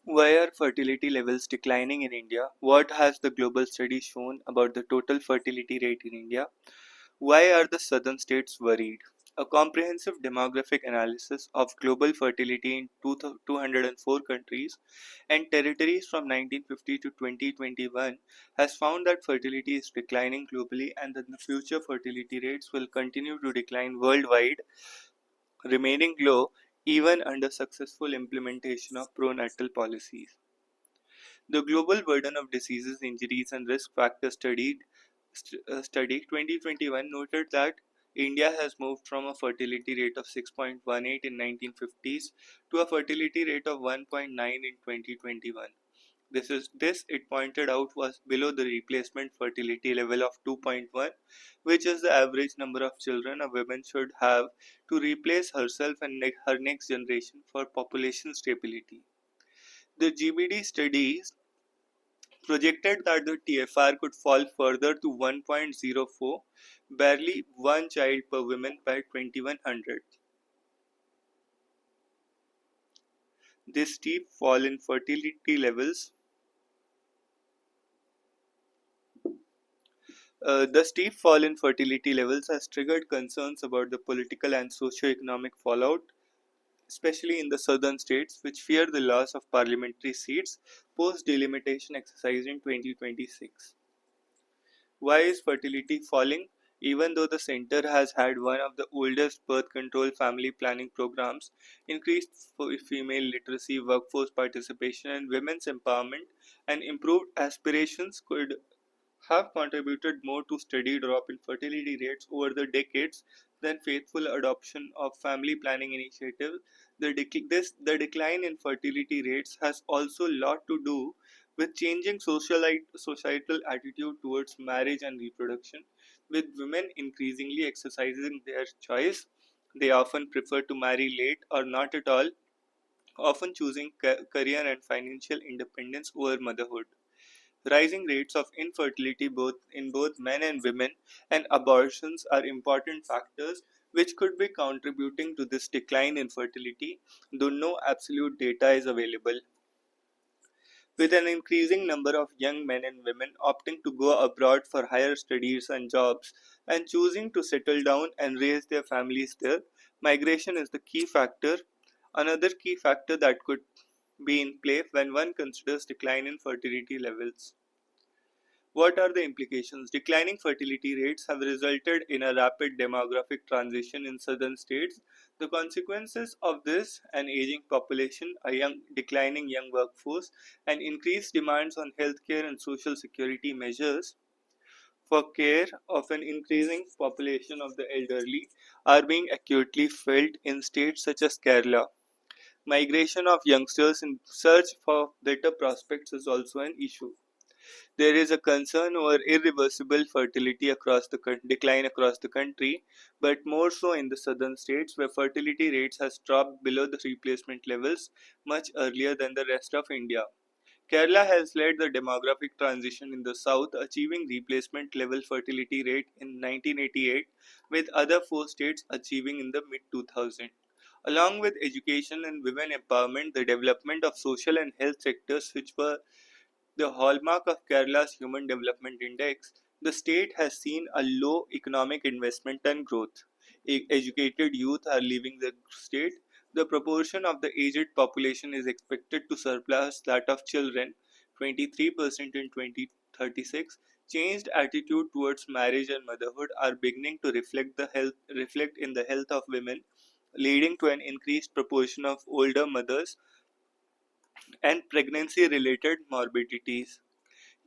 Why are fertility levels declining in India? What has the global study shown about the total fertility rate in India? Why are the southern states worried? A comprehensive demographic analysis of global fertility in 204 countries and territories from 1950 to 2021 has found that fertility is declining globally and that the future fertility rates will continue to decline worldwide, remaining low even under successful implementation of pro-natal policies. The Global Burden of Diseases, Injuries and Risk Factors study 2021 noted that India has moved from a fertility rate of 6.18 in 1950s to a fertility rate of 1.9 in 2021. This it pointed out was below the replacement fertility level of 2.1, which is the average number of children a woman should have to replace herself and her next generation for population stability. The GBD studies projected that the TFR could fall further to 1.04, barely one child per woman by 2100. This steep fall in fertility levels The steep fall in fertility levels has triggered concerns about the political and socio-economic fallout, especially in the southern states, which fear the loss of parliamentary seats post-delimitation exercise in 2026. Why is fertility falling? Even though the center has had one of the oldest birth control family planning programs, increased female literacy, workforce participation, and women's empowerment, and improved aspirations could have contributed more to steady drop in fertility rates over the decades than faithful adoption of family planning initiatives. The decline in fertility rates has also a lot to do with changing societal attitude towards marriage and reproduction, with women increasingly exercising their choice. They often prefer to marry late or not at all, often choosing career and financial independence over motherhood. Rising rates of infertility both in both men and women and abortions are important factors which could be contributing to this decline in fertility, though no absolute data is available. With an increasing number of young men and women opting to go abroad for higher studies and jobs and choosing to settle down and raise their families there, migration is the key factor. Another key factor that could be in play when one considers decline in fertility levels. What are the implications? Declining fertility rates have resulted in a rapid demographic transition in southern states. The consequences of this an aging population, a declining young workforce, and increased demands on healthcare and social security measures for care of an increasing population of the elderly are being acutely felt in states such as Kerala. Migration of youngsters in search for better prospects is also an issue. There is a concern over irreversible fertility decline across the country, but more so in the southern states where fertility rates has dropped below the replacement levels much earlier than the rest of India. Kerala has led the demographic transition in the south, achieving replacement level fertility rate in 1988, with other four states achieving in the mid 2000s. Along with education and women empowerment, the development of social and health sectors, which were the hallmark of Kerala's Human Development Index, the state has seen a low economic investment and growth. Educated youth are leaving the state. The proportion of the aged population is expected to surpass that of children, 23% in 2036. Changed attitude towards marriage and motherhood are beginning to reflect in the health of women, leading to an increased proportion of older mothers and pregnancy related morbidities.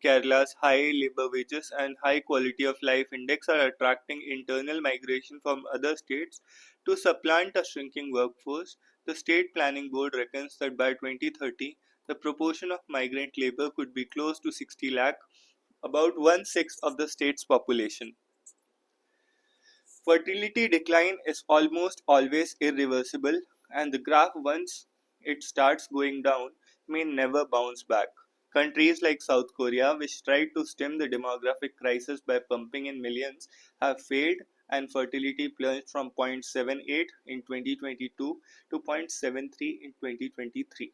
Kerala's high labor wages and high quality of life index are attracting internal migration from other states to supplant a shrinking workforce. The State Planning Board reckons that by 2030, the proportion of migrant labor could be close to 60 lakh, about one-sixth of the state's population. Fertility decline is almost always irreversible, and the graph, once it starts going down, may never bounce back. Countries like South Korea, which tried to stem the demographic crisis by pumping in millions, have failed, and fertility plunged from 0.78 in 2022 to 0.73 in 2023.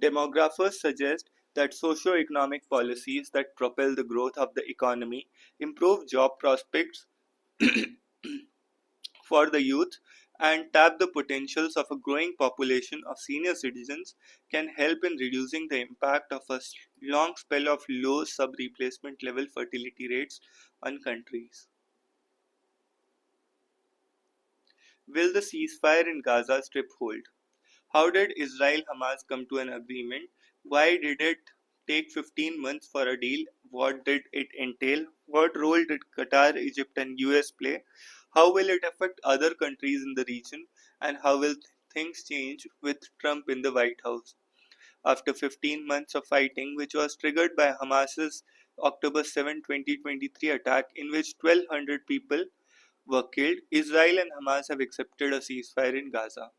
Demographers suggest that socio-economic policies that propel the growth of the economy, improve job prospects for the youth, and tap the potentials of a growing population of senior citizens can help in reducing the impact of a long spell of low sub-replacement level fertility rates on countries. Will the ceasefire in Gaza Strip hold? How did Israel Hamas come to an agreement? Why did it take 15 months for a deal? What did it entail? What role did Qatar, Egypt, and US play? How will it affect other countries in the region? And how will things change with Trump in the White House? After 15 months of fighting, which was triggered by Hamas's October 7, 2023 attack, in which 1,200 people were killed, Israel and Hamas have accepted a ceasefire in Gaza.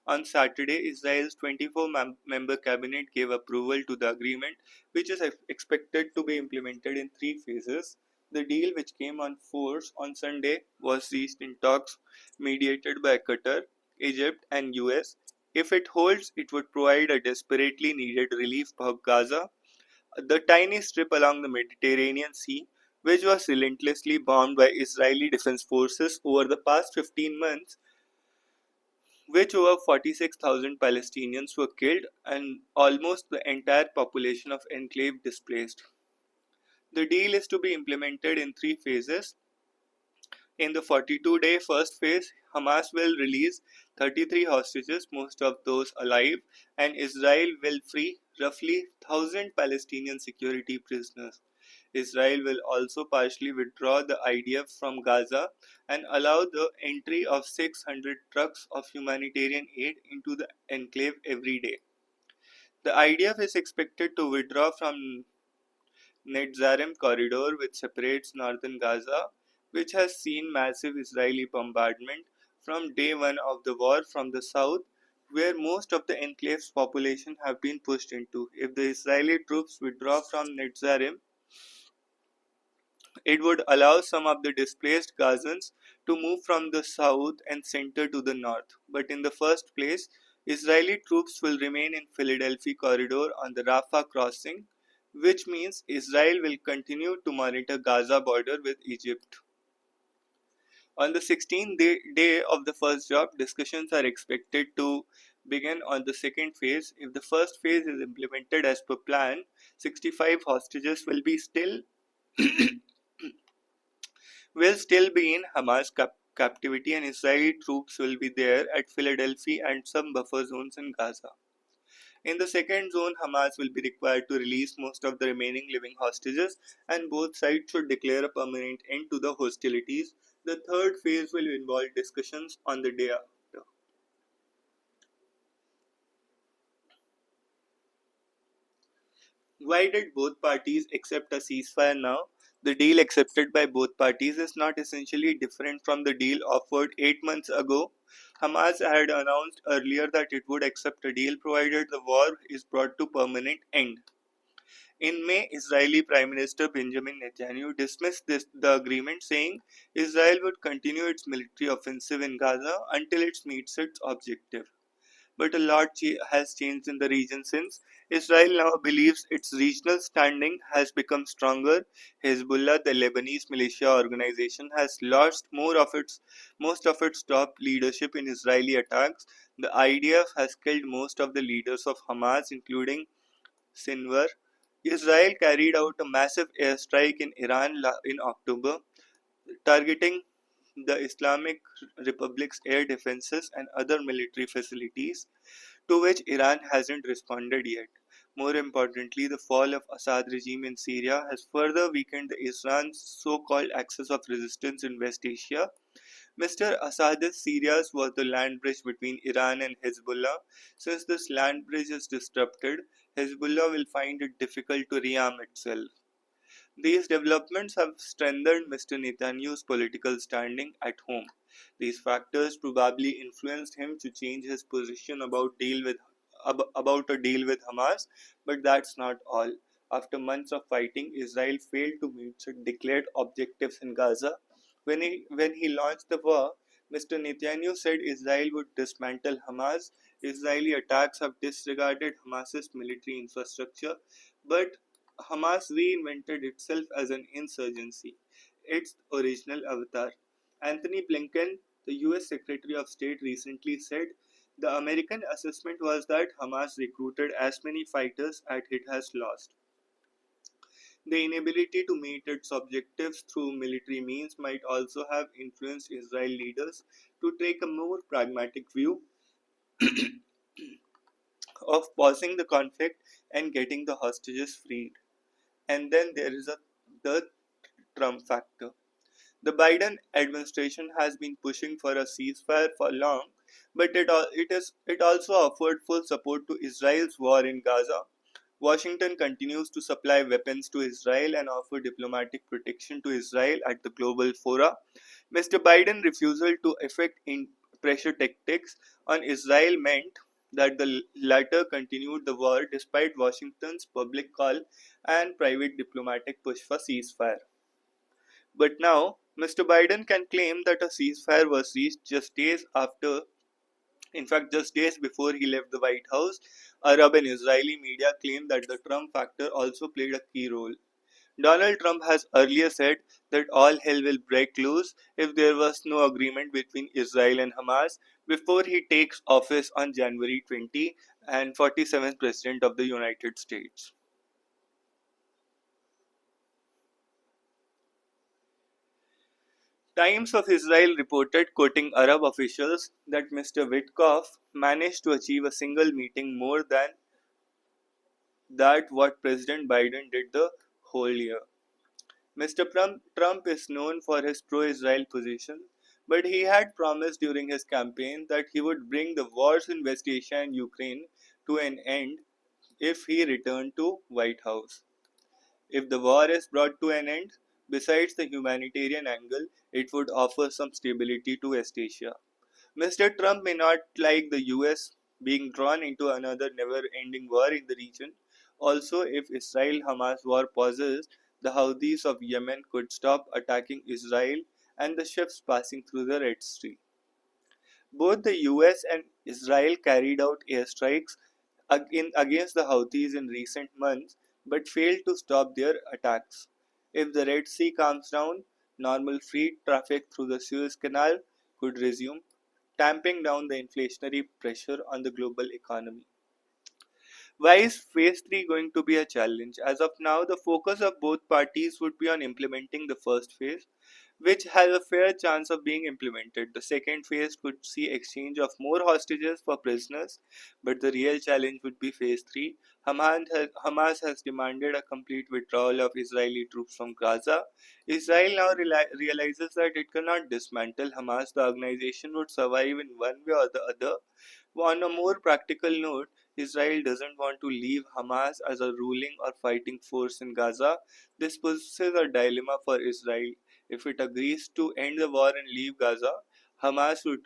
On Saturday, Israel's 24-member cabinet gave approval to the agreement, which is expected to be implemented in three phases. The deal, which came on force on Sunday, was reached in talks mediated by Qatar, Egypt, and US. If it holds, it would provide a desperately needed relief for Gaza, the tiny strip along the Mediterranean Sea, which was relentlessly bombed by Israeli defense forces over the past 15 months, which over 46,000 Palestinians were killed and almost the entire population of enclave displaced. The deal is to be implemented in three phases. In the 42-day first phase, Hamas will release 33 hostages, most of those alive, and Israel will free roughly 1,000 Palestinian security prisoners. Israel will also partially withdraw the IDF from Gaza and allow the entry of 600 trucks of humanitarian aid into the enclave every day. The IDF is expected to withdraw from Netzarim corridor, which separates northern Gaza, which has seen massive Israeli bombardment from day one of the war from the south, where most of the enclave's population have been pushed into. If the Israeli troops withdraw from Netzarim, it would allow some of the displaced Gazans to move from the south and center to the north. But in the first place, Israeli troops will remain in Philadelphia corridor on the Rafah crossing, which means Israel will continue to monitor Gaza border with Egypt. On the 16th day of the first job, discussions are expected to begin on the second phase. If the first phase is implemented as per plan, 65 hostages will still be in Hamas captivity, and Israeli troops will be there at Philadelphia and some buffer zones in Gaza. In the second zone, Hamas will be required to release most of the remaining living hostages, and both sides should declare a permanent end to the hostilities. The third phase will involve discussions on the day after. Why did both parties accept a ceasefire now? The deal accepted by both parties is not essentially different from the deal offered 8 months ago. Hamas had announced earlier that it would accept a deal provided the war is brought to permanent end. In May, Israeli Prime Minister Benjamin Netanyahu dismissed the agreement, saying Israel would continue its military offensive in Gaza until it meets its objective. But a lot has changed in the region since. Israel now believes its regional standing has become stronger. Hezbollah, the Lebanese militia organization, has lost most of its top leadership in Israeli attacks. The IDF has killed most of the leaders of Hamas, including Sinwar. Israel carried out a massive airstrike in Iran in October, targeting the Islamic Republic's air defenses and other military facilities, to which Iran hasn't responded yet. More importantly, the fall of Assad regime in Syria has further weakened Iran's so-called axis of resistance in West Asia. Mr. Assad's Syria was the land bridge between Iran and Hezbollah. Since this land bridge is disrupted, Hezbollah will find it difficult to rearm itself. These developments have strengthened Mr. Netanyahu's political standing at home. These factors probably influenced him to change his position about a deal with Hamas, but that's not all. After months of fighting, Israel failed to meet its declared objectives in Gaza. When he launched the war, Mr. Netanyahu said Israel would dismantle Hamas Israeli attacks have disregarded Hamas's military infrastructure, but Hamas reinvented itself as an insurgency, its original avatar. Anthony Blinken, the US Secretary of State, recently said the American assessment was that Hamas recruited as many fighters as it has lost. The inability to meet its objectives through military means might also have influenced Israeli leaders to take a more pragmatic view of pausing the conflict and getting the hostages freed. And then there is the Trump factor. The Biden administration has been pushing for a ceasefire for long, but it also offered full support to Israel's war in Gaza. Washington continues to supply weapons to Israel and offer diplomatic protection to Israel at the global fora. Mr. Biden's refusal to effect in pressure tactics on Israel meant that the latter continued the war despite Washington's public call and private diplomatic push for ceasefire. But now, Mr. Biden can claim that a ceasefire was reached just days after, in fact, just days before he left the White House. Arab and Israeli media claim that the Trump factor also played a key role. Donald Trump has earlier said that all hell will break loose if there was no agreement between Israel and Hamas before he takes office on January 20 and 47th President of the United States. Times of Israel reported, quoting Arab officials, that Mr. Witkoff managed to achieve a single meeting more than that what President Biden did the whole year. Mr. Trump is known for his pro-Israel position, but he had promised during his campaign that he would bring the wars in West Asia and Ukraine to an end if he returned to White House. If the war is brought to an end, besides the humanitarian angle, it would offer some stability to West Asia. Mr. Trump may not like the US being drawn into another never ending war in the region. Also, if Israel Hamas war pauses, the Houthis of Yemen could stop attacking Israel and the ships passing through the Red Sea. Both the US and Israel carried out airstrikes against the Houthis in recent months but failed to stop their attacks. If the Red Sea calms down, normal freight traffic through the Suez Canal could resume, tamping down the inflationary pressure on the global economy. Why is phase 3 going to be a challenge? As of now, the focus of both parties would be on implementing the first phase, which has a fair chance of being implemented. The second phase could see exchange of more hostages for prisoners, but the real challenge would be phase 3. Hamas has demanded a complete withdrawal of Israeli troops from Gaza. Israel now realizes that it cannot dismantle Hamas. The organization would survive in one way or the other. On a more practical note, Israel doesn't want to leave Hamas as a ruling or fighting force in Gaza. This poses a dilemma for Israel. If it agrees to end the war and leave Gaza, Hamas would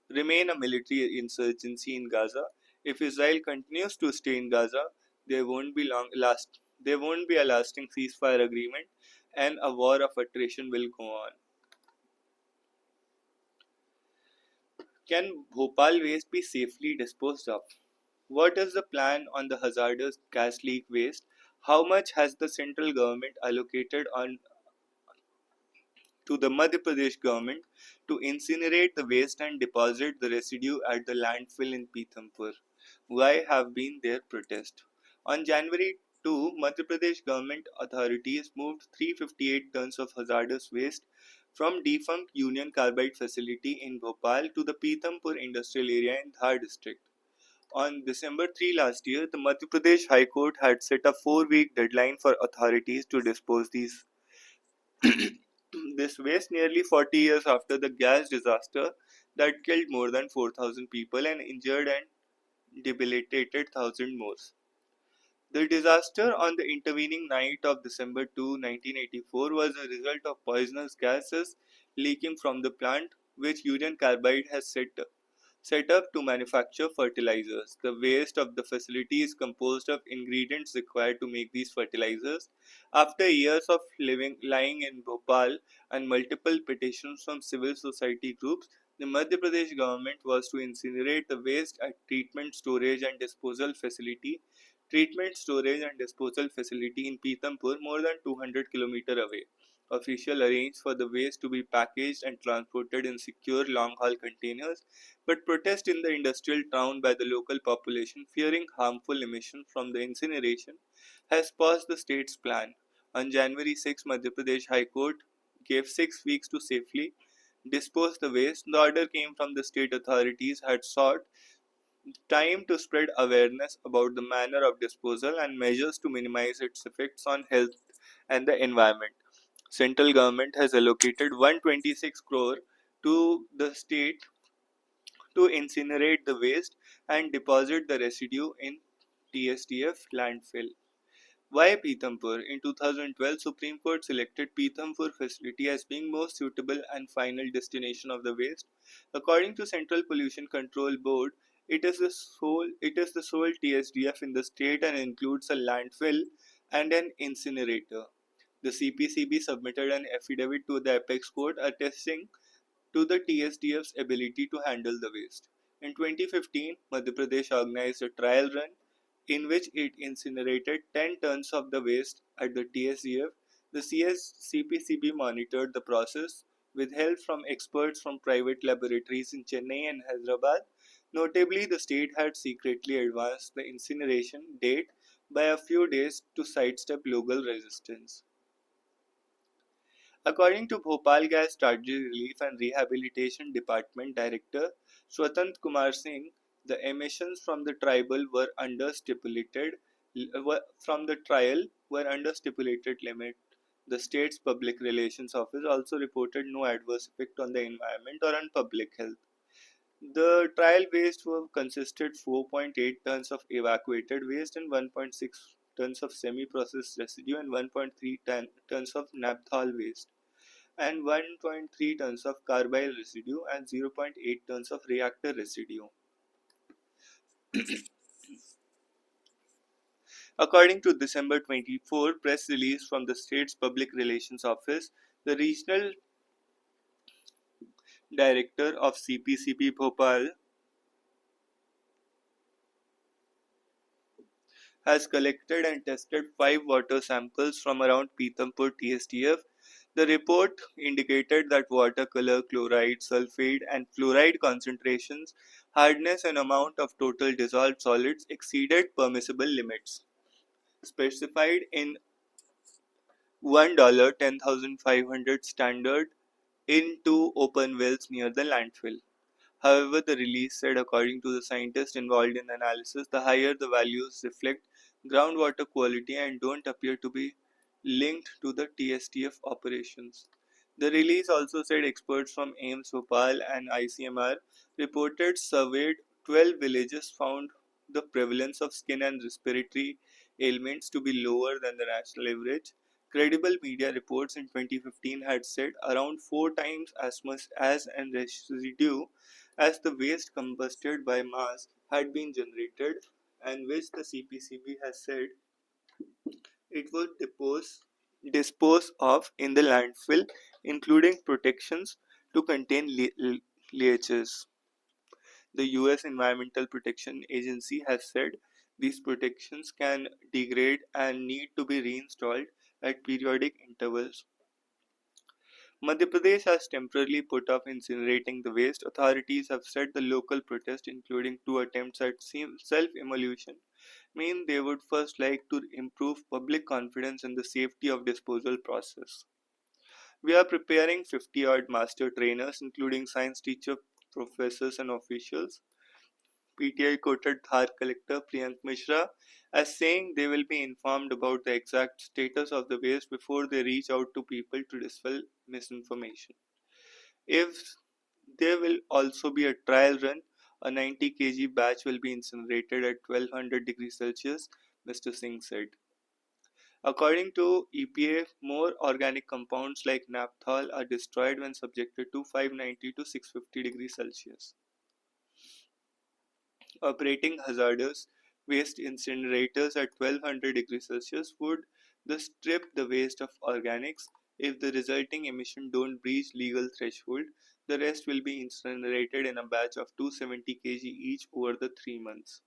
remain a military insurgency in Gaza. If Israel continues to stay in Gaza, there won't be a lasting ceasefire agreement, and a war of attrition will go on. Can Bhopal waste be safely disposed of? What is the plan on the hazardous gas leak waste? How much has the central government allocated to the Madhya Pradesh government to incinerate the waste and deposit the residue at the landfill in Pithampur? Why have been their protest? On January 2, Madhya Pradesh government authorities moved 358 tons of hazardous waste from defunct Union Carbide facility in Bhopal to the Pithampur industrial area in Dhar district. On December 3 last year, the Madhya Pradesh High Court had set a 4-week deadline for authorities to dispose these this waste nearly 40 years after the gas disaster that killed more than 4,000 people and injured and debilitated thousands more. The disaster on the intervening night of December 2, 1984 was a result of poisonous gases leaking from the plant which Union Carbide has set up to manufacture fertilizers. The waste of the facility is composed of ingredients required to make these fertilizers. After years of lying in Bhopal and multiple petitions from civil society groups, The Madhya Pradesh government was to incinerate the waste at treatment, storage and disposal facility in Pitampur, more than 200 kilometers away. Officials arranged for the waste to be packaged and transported in secure long-haul containers, but protest in the industrial town by the local population, fearing harmful emission from the incineration, has paused the state's plan. On January 6, Madhya Pradesh High Court gave 6 weeks to safely dispose the waste. The order came from the state authorities had sought time to spread awareness about the manner of disposal and measures to minimize its effects on health and the environment. Central government has allocated 126 crore to the state to incinerate the waste and deposit the residue in TSDF landfill. Why Pitampur? In 2012, Supreme Court selected Pitampur facility as being most suitable and final destination of the waste. According to Central Pollution Control Board, it is the sole TSDF in the state and includes a landfill and an incinerator. The CPCB submitted an affidavit to the apex court attesting to the TSDF's ability to handle the waste. In 2015, Madhya Pradesh organized a trial run in which it incinerated 10 tons of the waste at the TSDF. The CPCB monitored the process with help from experts from private laboratories in Chennai and Hyderabad. Notably, the state had secretly advanced the incineration date by a few days to sidestep local resistance. According to Bhopal Gas Strategy Relief and Rehabilitation Department Director Swatant Kumar Singh, the emissions from the trial were under stipulated limit. The state's public relations office also reported no adverse effect on the environment or on public health. The trial waste consisted 4.8 tons of evacuated waste and 1.6 tons of semi-processed residue and 1.3 tons of naphthol waste and 1.3 tons of carbide residue and 0.8 tons of reactor residue. According to December 24 press release from the state's public relations office, the regional director of CPCB Bhopal has collected and tested 5 water samples from around Pitampur TSDF. The report indicated that water color, chloride, sulfate, and fluoride concentrations, hardness, and amount of total dissolved solids exceeded permissible limits specified in $1 10,500 standard in 2 open wells near the landfill. However, the release said, according to the scientists involved in the analysis, the higher the values reflect groundwater quality and don't appear to be linked to the TSTF operations. The release also said experts from AIMS Bhopal and ICMR reported surveyed 12 villages found the prevalence of skin and respiratory ailments to be lower than the national average. Credible media reports in 2015 had said around 4 times as much as an residue as the waste combusted by mass had been generated, and which the CPCB has said it would dispose of in the landfill, including protections to contain leaches. The US Environmental Protection Agency has said these protections can degrade and need to be reinstalled at periodic intervals. Madhya Pradesh has temporarily put off incinerating the waste. Authorities have said the local protest, including 2 attempts at self-immolation, mean they would first like to improve public confidence in the safety of disposal process. We are preparing 50-odd master trainers, including science teacher, professors and officials. PTI quoted Dhar collector Priyank Mishra as saying they will be informed about the exact status of the waste before they reach out to people to dispel misinformation. If there will also be a trial run, a 90 kg batch will be incinerated at 1200 degrees Celsius, Mr. Singh said. According to EPA, more organic compounds like naphthol are destroyed when subjected to 590 to 650 degrees Celsius. Operating hazardous waste incinerators at 1200 degrees Celsius would thus strip the waste of organics. If the resulting emission don't breach legal threshold, The rest will be incinerated in a batch of 270 kg each over the 3 months.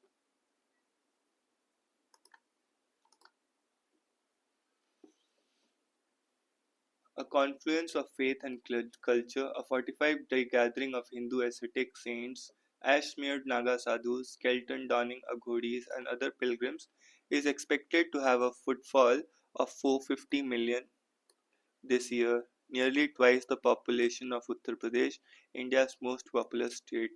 A confluence of faith and culture, a fortified day gathering of Hindu ascetic saints, ash smeared Naga sadhus, skeleton donning aghodis, and other pilgrims, is expected to have a footfall of 450 million this year, nearly twice the population of Uttar Pradesh, India's most populous state.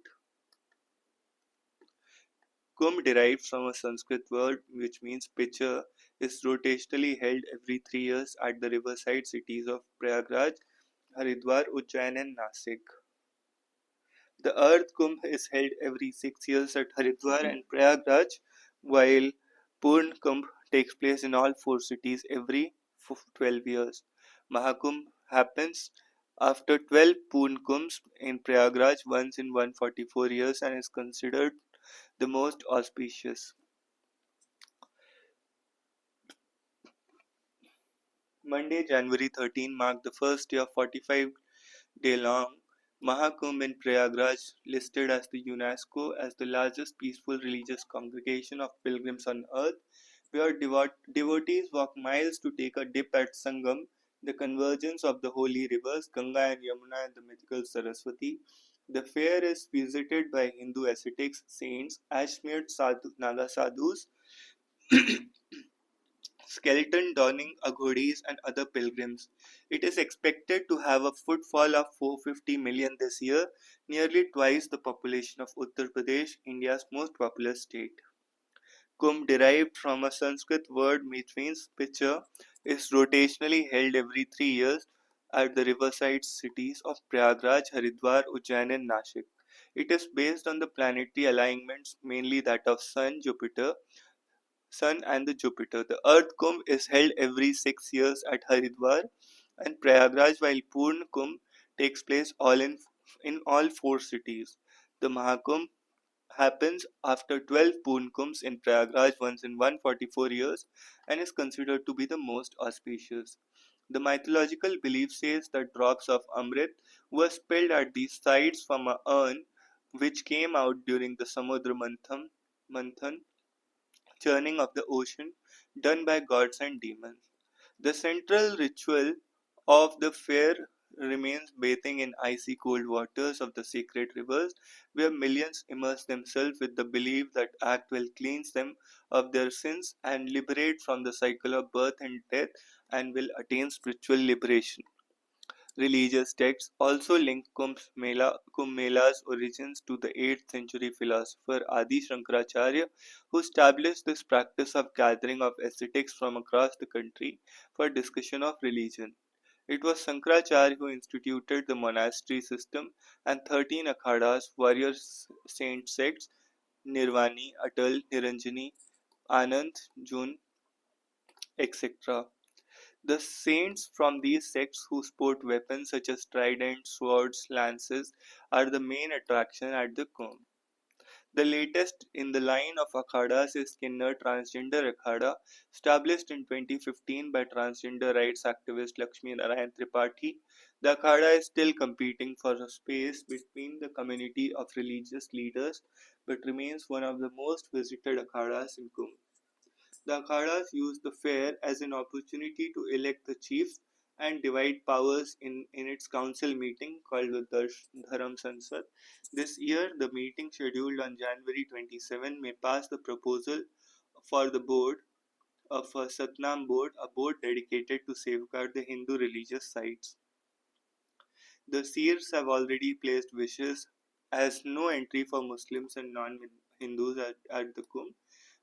Kumbh, derived from a Sanskrit word which means pitcher, is rotationally held every 3 years at the riverside cities of Prayagraj, Haridwar, Ujjain, and Nasik. The Earth Kumbh is held every 6 years at Haridwar and Prayagraj, while Purn Kumbh takes place in all four cities every 12 years. Mahakumbh happens after 12 Purn Kumbhs in Prayagraj once in 144 years and is considered the most auspicious. Monday, January 13 marked the first day of 45-day-long Mahakumbh in Prayagraj, listed as the UNESCO as the largest peaceful religious congregation of pilgrims on earth, where devotees walk miles to take a dip at Sangam, the convergence of the holy rivers Ganga and Yamuna and the mythical Saraswati. The fair is visited by Hindu ascetics, saints, ash-smeared Naga sadhus, skeleton donning aghodis, and other pilgrims. It is expected to have a footfall of 450 million this year, nearly twice the population of Uttar Pradesh, India's most populous state. Kumbh, derived from a Sanskrit word which means pitcher, is rotationally held every 3 years at the riverside cities of Prayagraj, Haridwar, Ujjain, and Nashik. It is based on the planetary alignments, mainly that of Sun and the Jupiter. The Earth Kumbh is held every 6 years at Haridwar and Prayagraj, while Purn Kumbh takes place in all four cities. The Mahakumbh happens after 12 Purn Kumbhs in Prayagraj once in 144 years and is considered to be the most auspicious. The mythological belief says that drops of Amrit were spilled at these sites from a urn which came out during the Samudra Manthan, churning of the ocean, done by gods and demons. The central ritual of the fair remains bathing in icy cold waters of the sacred rivers, where millions immerse themselves with the belief that act will cleanse them of their sins and liberate from the cycle of birth and death and will attain spiritual liberation. Religious texts also link Kumbh Mela's origins to the 8th century philosopher Adi Shankaracharya, who established this practice of gathering of ascetics from across the country for discussion of religion. It was Shankaracharya who instituted the monastery system and 13 akhadas, warrior saint sects, Nirvani, Atal, Niranjani, Anand, Jun, etc. The saints from these sects who sport weapons such as tridents, swords, lances are the main attraction at the Kumbh. The latest in the line of akhadas is Kinnar Transgender Akhada, established in 2015 by transgender rights activist Lakshmi Narayan Tripathi. The akhada is still competing for a space between the community of religious leaders but remains one of the most visited akhadas in Kumbh. The akhadas use the fair as an opportunity to elect the chiefs and divide powers in its council meeting called the Dharam Sansad. This year, the meeting scheduled on January 27 may pass the proposal for the board of a Satnam board, a board dedicated to safeguard the Hindu religious sites. The seers have already placed wishes as no entry for Muslims and non-Hindus at the Kumbh,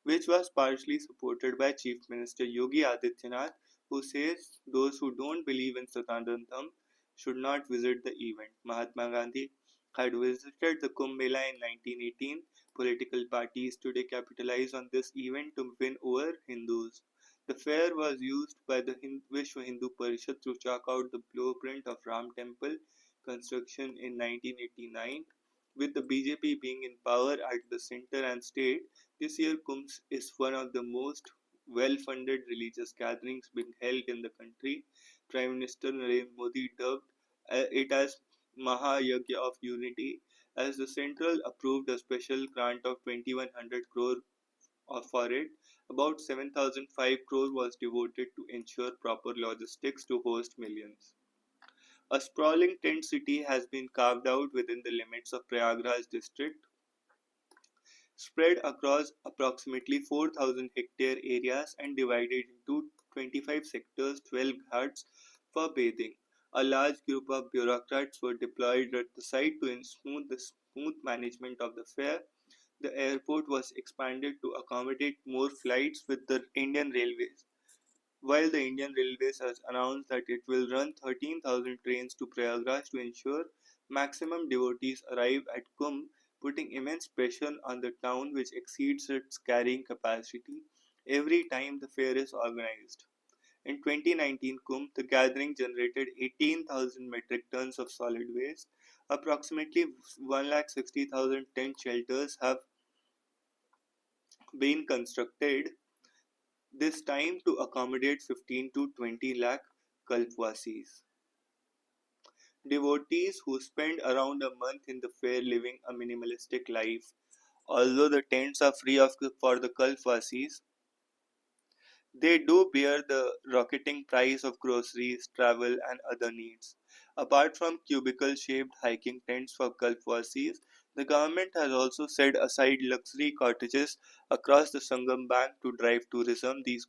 which was partially supported by Chief Minister Yogi Adityanath, who says those who don't believe in Satanandam should not visit the event. Mahatma Gandhi had visited the Kumbh Mela in 1918. Political parties today capitalize on this event to win over Hindus. The fair was used by the Vishwa Hindu Parishad to chalk out the blueprint of Ram Temple construction in 1989. With the BJP being in power at the center and state, this year Kumbh is one of the most well-funded religious gatherings being held in the country. Prime Minister Narendra Modi dubbed it as Mahayagya of Unity, as the central approved a special grant of 2100 crore for it. About 7005 crore was devoted to ensure proper logistics to host millions. A sprawling tent city has been carved out within the limits of Prayagraj district, spread across approximately 4,000 hectare areas and divided into 25 sectors, 12 ghats for bathing. A large group of bureaucrats were deployed at the site to smooth the smooth management of the fair. The airport was expanded to accommodate more flights with the Indian Railways. While the Indian Railways has announced that it will run 13,000 trains to Prayagraj to ensure maximum devotees arrive at Kumbh, putting immense pressure on the town which exceeds its carrying capacity every time the fair is organized. In 2019 Kumbh, the gathering generated 18,000 metric tons of solid waste. Approximately 160,000 tent shelters have been constructed, this time to accommodate 15 to 20 lakh Kalpwasis. Devotees who spend around a month in the fair living a minimalistic life. Although the tents are free for the Kalpwasis, they do bear the rocketing price of groceries, travel, and other needs. Apart from cubicle shaped hiking tents for Kalpwasis, the government has also set aside luxury cottages across the Sangam Bank to drive tourism. These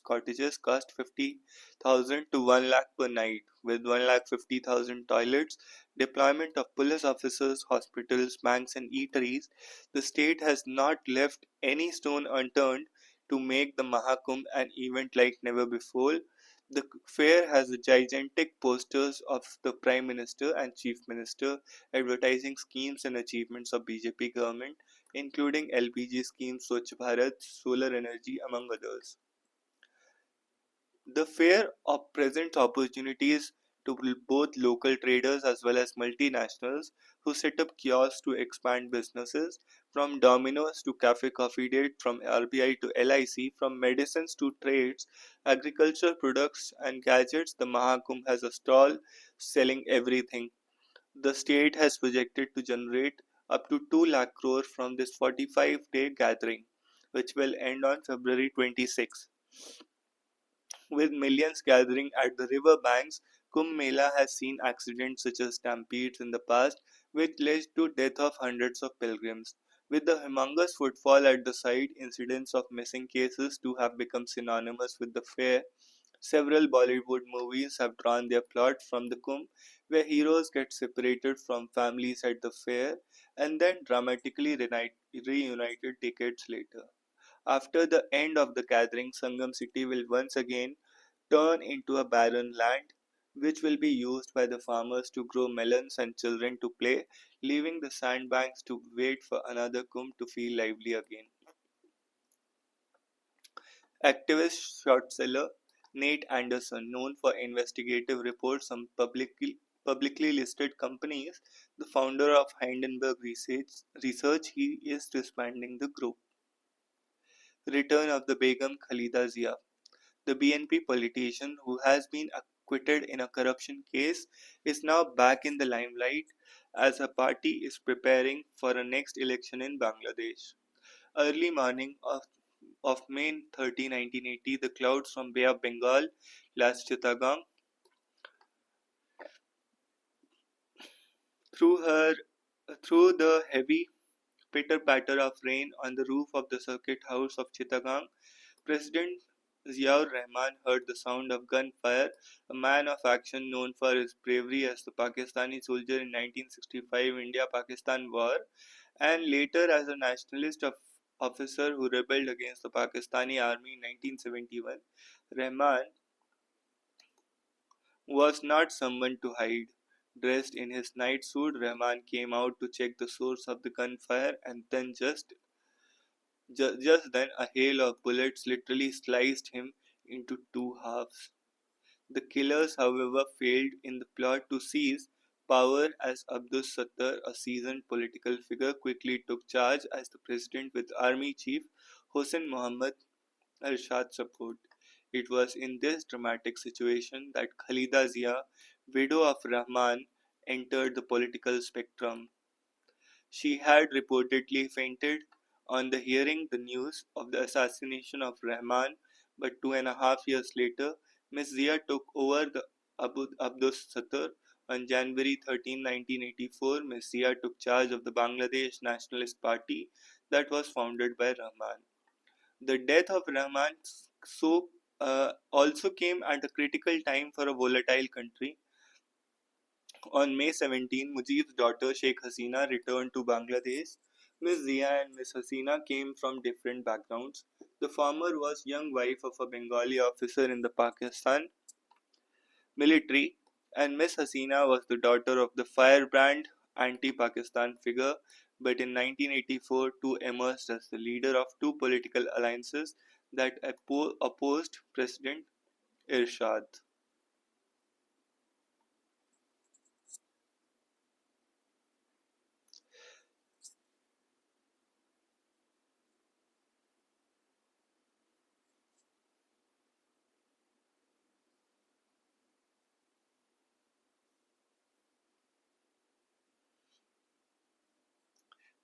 cottages cost 50,000 to 1 lakh per night, with 1 lakh 50,000 toilets, deployment of police officers, hospitals, banks, and eateries. The state has not left any stone unturned to make the Mahakumbh an event like never before. The fair has gigantic posters of the Prime Minister and Chief Minister advertising schemes and achievements of BJP government, including LPG schemes, Swachh Bharat, solar energy, among others. The fair presents opportunities to both local traders as well as multinationals who set up kiosks to expand businesses, from Domino's to Cafe Coffee Date, from RBI to LIC, from medicines to trades, agriculture products and gadgets. The Mahakumbh has a stall selling everything. The state has projected to generate up to 2 lakh crore from this 45-day gathering, which will end on February 26. With millions gathering at the river banks, Kumbh Mela has seen accidents such as stampedes in the past, which led to death of hundreds of pilgrims. With the humongous footfall at the site, incidents of missing cases too have become synonymous with the fair. Several Bollywood movies have drawn their plot from the Kumbh, where heroes get separated from families at the fair and then dramatically reunited decades later. After the end of the gathering, Sangam city will once again turn into a barren land, which will be used by the farmers to grow melons and children to play, leaving the sandbanks to wait for another Kumbh to feel lively again. Activist short seller Nate Anderson, known for investigative reports on publicly listed companies, the founder of Hindenburg Research, he is disbanding the group. Return of the Begum Khalida Zia. The BNP politician, who has been acquitted in a corruption case, is now back in the limelight as her party is preparing for a next election in Bangladesh. Early morning of May 30, 1980, the clouds from Bay of Bengal, Las Chittagong, through her through the heavy pitter patter of rain on the roof of the circuit house of Chittagong, President Ziaur Rahman heard the sound of gunfire. A man of action known for his bravery as the Pakistani soldier in 1965 India-Pakistan War, and later as a nationalist officer who rebelled against the Pakistani army in 1971, Rahman was not someone to hide. Dressed in his night suit, Rahman came out to check the source of the gunfire, and then just then a hail of bullets literally sliced him into two halves. The killers, however, failed in the plot to seize power as Abdus Sattar, a seasoned political figure, quickly took charge as the president with Army Chief Hossein Mohammad Ershad support. It was in this dramatic situation that Khalida Zia, widow of Rahman, entered the political spectrum. She had reportedly fainted on the hearing the news of the assassination of Rahman, but 2.5 years later, Ms. Zia took over the Abdus Sattar. On January 13, 1984, Ms. Zia took charge of the Bangladesh Nationalist Party that was founded by Rahman. The death of Rahman also came at a critical time for a volatile country. On May 17, Mujib's daughter Sheikh Hasina returned to Bangladesh. Ms. Zia and Ms. Hasina came from different backgrounds. The former was young wife of a Bengali officer in the Pakistan military, and Ms. Hasina was the daughter of the firebrand anti-Pakistan figure. But in 1984, two emerged as the leader of two political alliances that opposed President Irshad.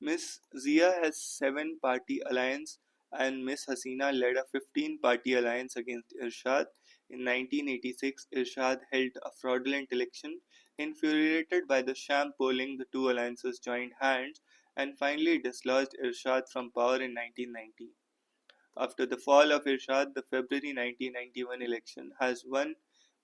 Ms. Zia has seven-party alliance and Ms. Hasina led a 15-party alliance against Irshad. In 1986, Irshad held a fraudulent election. Infuriated by the sham polling, the two alliances joined hands and finally dislodged Irshad from power in 1990. After the fall of Irshad, the February 1991 election has won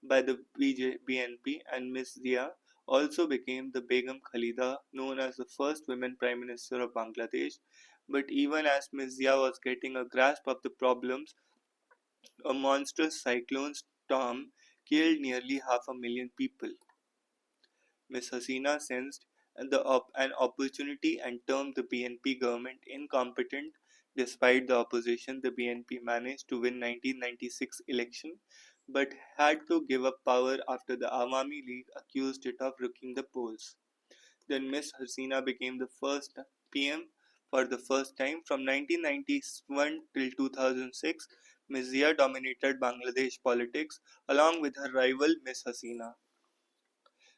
by the BNP, and Ms. Zia also became the Begum Khalida, known as the first women Prime Minister of Bangladesh. But even as Ms. Zia was getting a grasp of the problems, a monstrous cyclone storm killed nearly 500,000 people. Ms. Hasina sensed an opportunity and termed the BNP government incompetent. Despite the opposition, the BNP managed to win 1996 election, but had to give up power after the Awami League accused it of rooking the polls. Then Ms. Hasina became the first PM for the first time. From 1991 till 2006, Ms. Zia dominated Bangladesh politics along with her rival Ms. Hasina.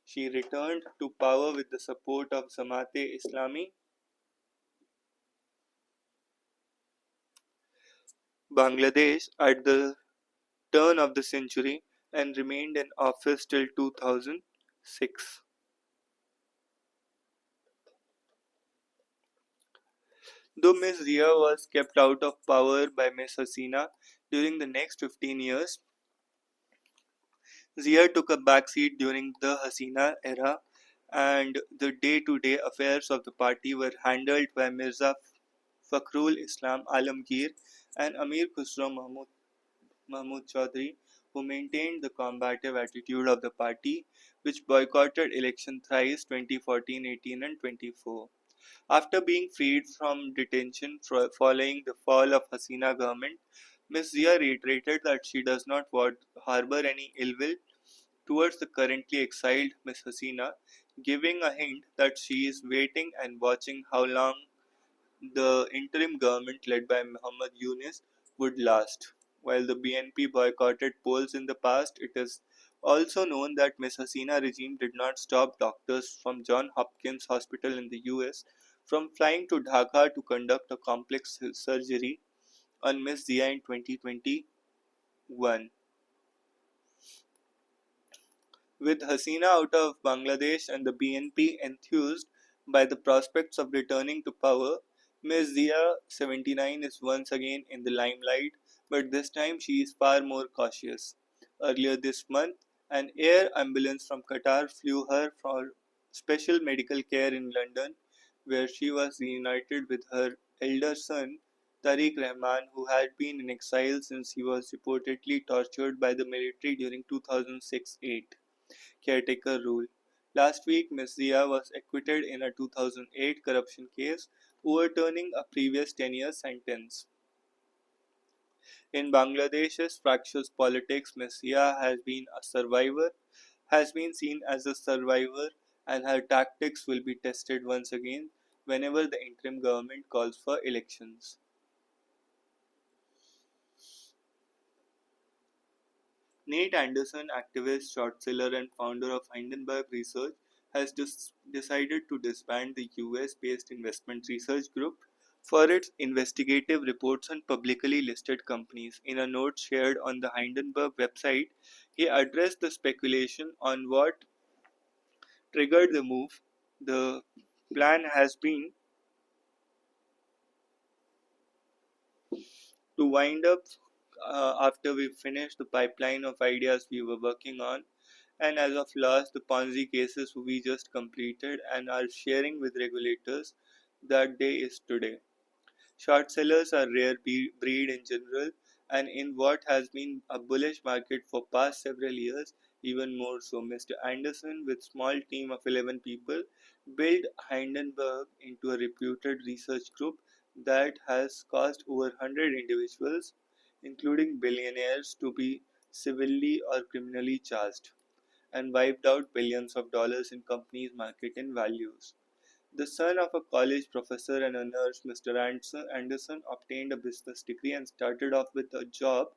She returned to power with the support of Jamaat-e-Islami Bangladesh at the turn of the century and remained in office till 2006. Though Ms. Zia was kept out of power by Ms. Hasina during the next 15 years, Zia took a backseat during the Hasina era, and the day-to-day affairs of the party were handled by Mirza Fakhrul Islam Alamgir and Amir Khusro Mahmud Chaudhry, who maintained the combative attitude of the party, which boycotted election thrice 2014, 18, and 24. After being freed from detention following the fall of Hasina government, Ms. Zia reiterated that she does not harbor any ill will towards the currently exiled Ms. Hasina, giving a hint that she is waiting and watching how long the interim government led by Muhammad Yunus would last. While the BNP boycotted polls in the past, it is also known that Ms. Hasina regime did not stop doctors from Johns Hopkins Hospital in the US from flying to Dhaka to conduct a complex surgery on Ms. Zia in 2021. With Hasina out of Bangladesh and the BNP enthused by the prospects of returning to power, Ms. Zia 79 is once again in the limelight, but this time she is far more cautious. Earlier this month, an air ambulance from Qatar flew her for special medical care in London, where she was reunited with her elder son, Tariq Rahman, who had been in exile since he was reportedly tortured by the military during 2006-8 caretaker rule. Last week, Ms. Zia was acquitted in a 2008 corruption case, overturning a previous 10-year sentence. In Bangladesh's fractious politics, Ms. Zia has been seen as a survivor, and her tactics will be tested once again whenever the interim government calls for elections. Nate Anderson, activist, short seller, and founder of Hindenburg Research, has decided to disband the US based investment research group for its investigative reports on publicly listed companies. In a note shared on the Hindenburg website, he addressed the speculation on what triggered the move. The plan has been to wind up after we finish the pipeline of ideas we were working on. And as of last, the Ponzi cases we just completed and are sharing with regulators, that day is today. Short sellers are rare breed in general, and in what has been a bullish market for past several years, even more so. Mr. Anderson, with small team of 11 people, built Hindenburg into a reputed research group that has caused over 100 individuals, including billionaires, to be civilly or criminally charged, and wiped out billions of dollars in companies' market and values. The son of a college professor and a nurse, Mr. Anderson obtained a business degree and started off with a job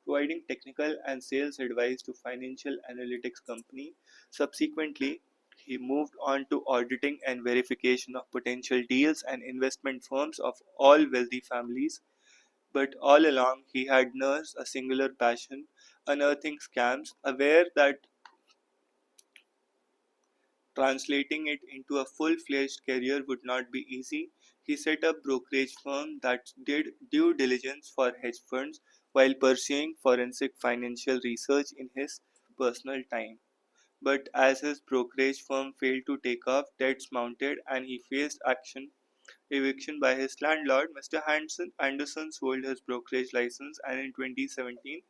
providing technical and sales advice to financial analytics company. Subsequently, he moved on to auditing and verification of potential deals and investment firms of all wealthy families. But all along, he had nursed a singular passion, unearthing scams, aware that translating it into a full-fledged career would not be easy. He set up brokerage firm that did due diligence for hedge funds while pursuing forensic financial research in his personal time. But as his brokerage firm failed to take off, debts mounted and he faced eviction by his landlord. Mr. Anderson sold his brokerage license and in 2017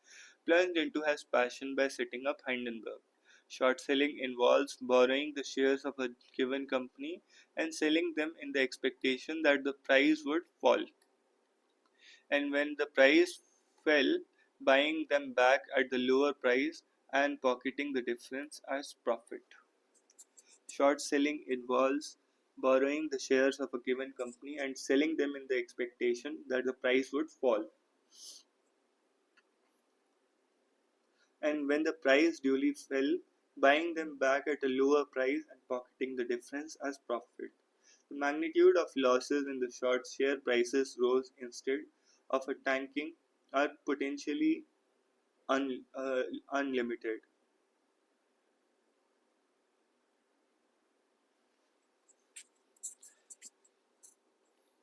plunged into his passion by setting up Hindenburg. Short selling involves borrowing the shares of a given company and selling them in the expectation that the price would fall. And when the price fell, buying them back at the lower price and pocketing the difference as profit. Short selling involves borrowing the shares of a given company and selling them in the expectation that the price would fall. And when the price duly fell, buying them back at a lower price and pocketing the difference as profit. The magnitude of losses in the short share prices rose instead of a tanking are potentially unlimited.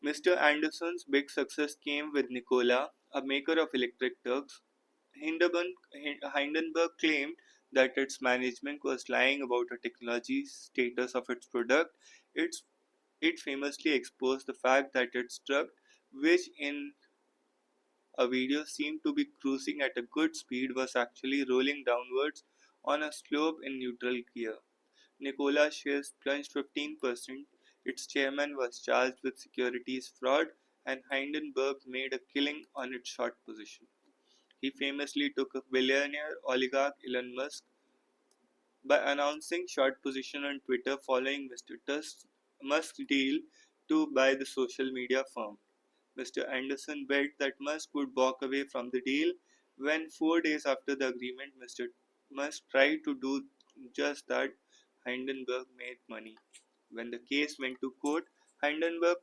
Mr. Anderson's big success came with Nikola, a maker of electric tugs. Hindenburg claimed that its management was lying about the technology status of its product. It's, it famously exposed the fact that its truck, which in a video seemed to be cruising at a good speed, was actually rolling downwards on a slope in neutral gear. Nikola's shares plunged 15%. Its chairman was charged with securities fraud, and Hindenburg made a killing on its short position. He famously took a billionaire oligarch Elon by announcing short position on Twitter following Mr. Musk's deal to buy the social media firm. Mr. Anderson bet that Musk would walk away from the deal. When 4 days after the agreement, Mr. Musk tried to do just that, Hindenburg made money. When the case went to court, Hindenburg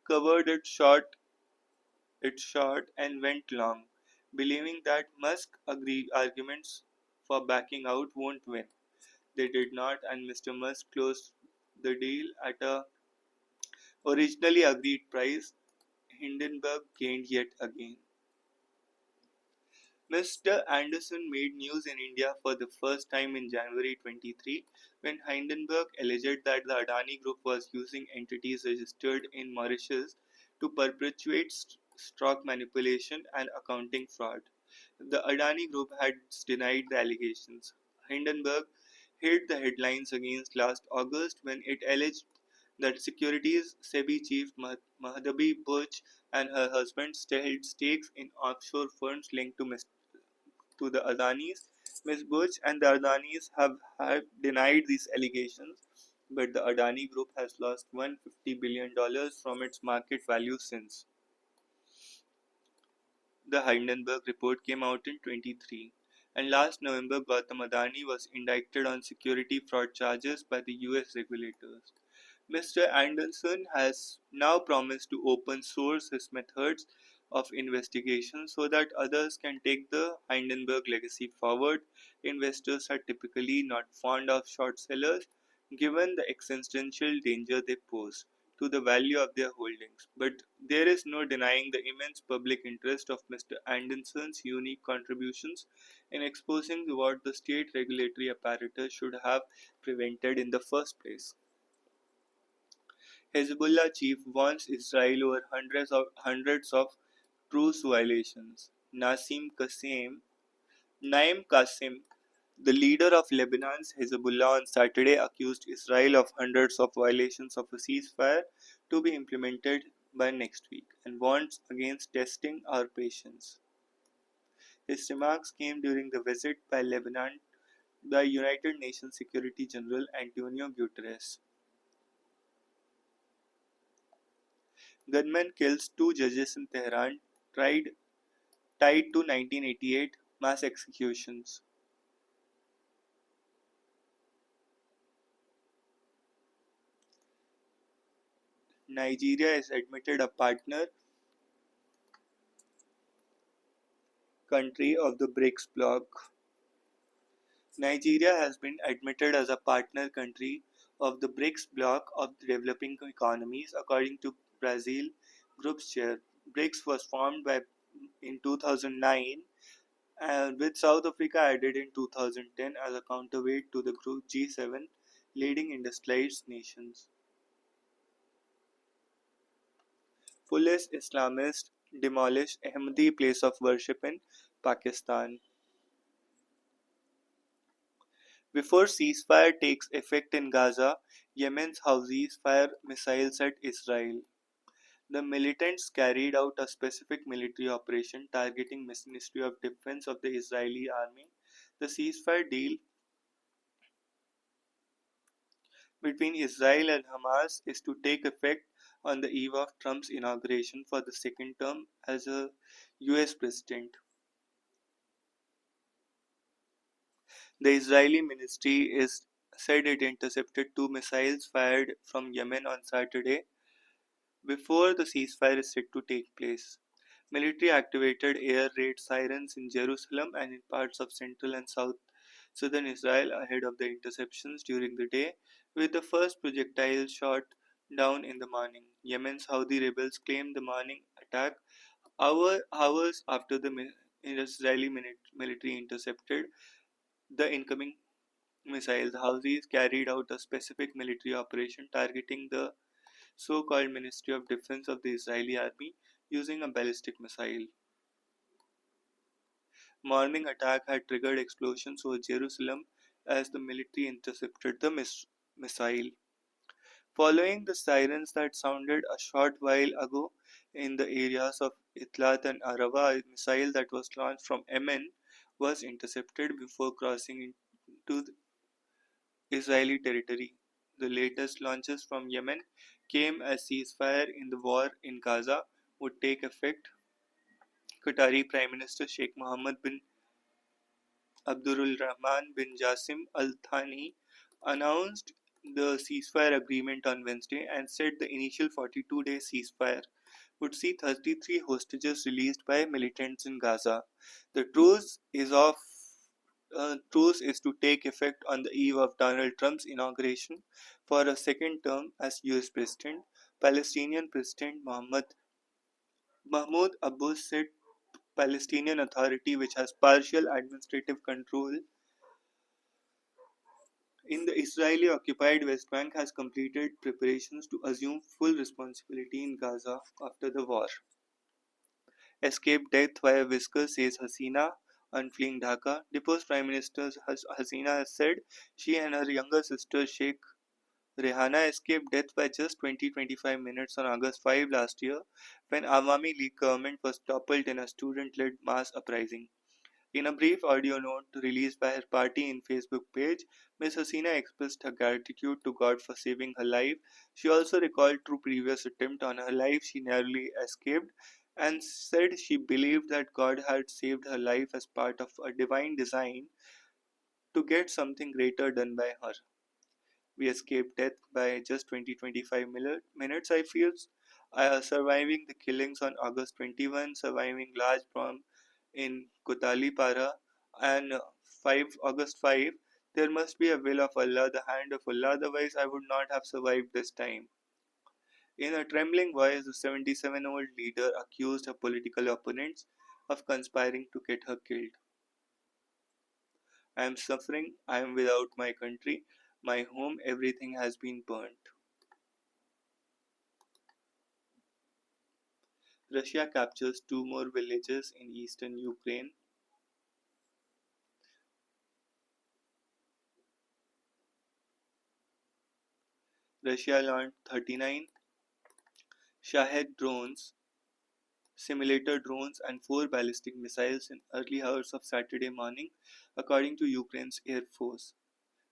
covered it short and went long, believing that Musk's arguments for backing out won't win. They did not, and Mr. Musk closed the deal at a originally agreed price. Hindenburg gained yet again. Mr. Anderson made news in India for the first time in January 23 when Hindenburg alleged that the Adani Group was using entities registered in Mauritius to perpetuate stock manipulation and accounting fraud. The Adani Group had denied the allegations. Hindenburg hit the headlines against last August when it alleged that securities SEBI chief Mahadabi Butch and her husband held stakes in offshore funds linked to the Adanis. Ms. Butch and the Adanis have denied these allegations, but the Adani Group has lost $150 billion from its market value since. The Hindenburg report came out in 23. And last November, Gautam Adani was indicted on security fraud charges by the US regulators. Mr. Anderson has now promised to open source his methods of investigation so that others can take the Hindenburg legacy forward. Investors are typically not fond of short sellers given the existential danger they pose to the value of their holdings. But there is no denying the immense public interest of Mr. Anderson's unique contributions in exposing what the state regulatory apparatus should have prevented in the first place. Hezbollah chief warns Israel over hundreds of truce violations. Naim Qassem, the leader of Lebanon's Hezbollah, on Saturday accused Israel of hundreds of violations of a ceasefire to be implemented by next week and warns against testing our patience. His remarks came during the visit by Lebanon by United Nations Security General Antonio Guterres. Gunman kills two judges in Tehran, tied to 1988 mass executions. Nigeria is admitted a partner country of the BRICS bloc. Nigeria has been admitted as a partner country of the BRICS bloc of developing economies, according to Brazil Group's chair. BRICS was formed in 2009 and with South Africa added in 2010 as a counterweight to the group G7 leading industrialized nations. Police Islamists demolish Ahmadi place of worship in Pakistan. Before ceasefire takes effect in Gaza, Yemen's Houthis fire missiles at Israel. The militants carried out a specific military operation targeting Ministry of Defense of the Israeli army. The ceasefire deal between Israel and Hamas is to take effect on the eve of Trump's inauguration for the second term as a US president. The Israeli ministry is said it intercepted two missiles fired from Yemen on Saturday before the ceasefire is set to take place. Military activated air raid sirens in Jerusalem and in parts of central and southern Israel ahead of the interceptions during the day, with the first projectile shot down in the morning. Yemen's Houthi rebels claimed the morning attack hours after the Israeli military intercepted the incoming missiles. The Houthis carried out a specific military operation targeting the so-called Ministry of Defense of the Israeli army using a ballistic missile. Morning attack had triggered explosions over Jerusalem as the military intercepted the missile. Following the sirens that sounded a short while ago in the areas of Itlat and Arava, a missile that was launched from Yemen was intercepted before crossing into Israeli territory. The latest launches from Yemen came as ceasefire in the war in Gaza would take effect. Qatari Prime Minister Sheikh Mohammed bin Abdulrahman bin Jassim Al Thani announced the ceasefire agreement on Wednesday and said the initial 42-day ceasefire would see 33 hostages released by militants in Gaza. The truce is to take effect on the eve of Donald Trump's inauguration for a second term as US President. Palestinian President Mahmoud Abbas said Palestinian Authority, which has partial administrative control in the Israeli-occupied West Bank, has completed preparations to assume full responsibility in Gaza after the war. Escape death via whisker, says Hasina on fleeing Dhaka. Deposed Prime Minister Hasina has said she and her younger sister Sheikh Rehana escaped death by just 20-25 minutes on August 5 last year when Awami League government was toppled in a student-led mass uprising. In a brief audio note released by her party in Facebook page, Ms. Hasina expressed her gratitude to God for saving her life. She also recalled two previous attempts on her life she narrowly escaped and said she believed that God had saved her life as part of a divine design to get something greater done by her. We escaped death by just 20-25 minutes, I feel. Surviving the killings on August 21, surviving large bomb in Kotalipara, and 5 August 5, there must be a will of Allah, the hand of Allah, otherwise I would not have survived this time. In a trembling voice, the 77-year-old leader accused her political opponents of conspiring to get her killed. I am suffering, I am without my country, my home, everything has been burnt. Russia captures two more villages in eastern Ukraine. Russia launched 39 Shahed drones, simulator drones, and 4 ballistic missiles in early hours of Saturday morning, according to Ukraine's Air Force.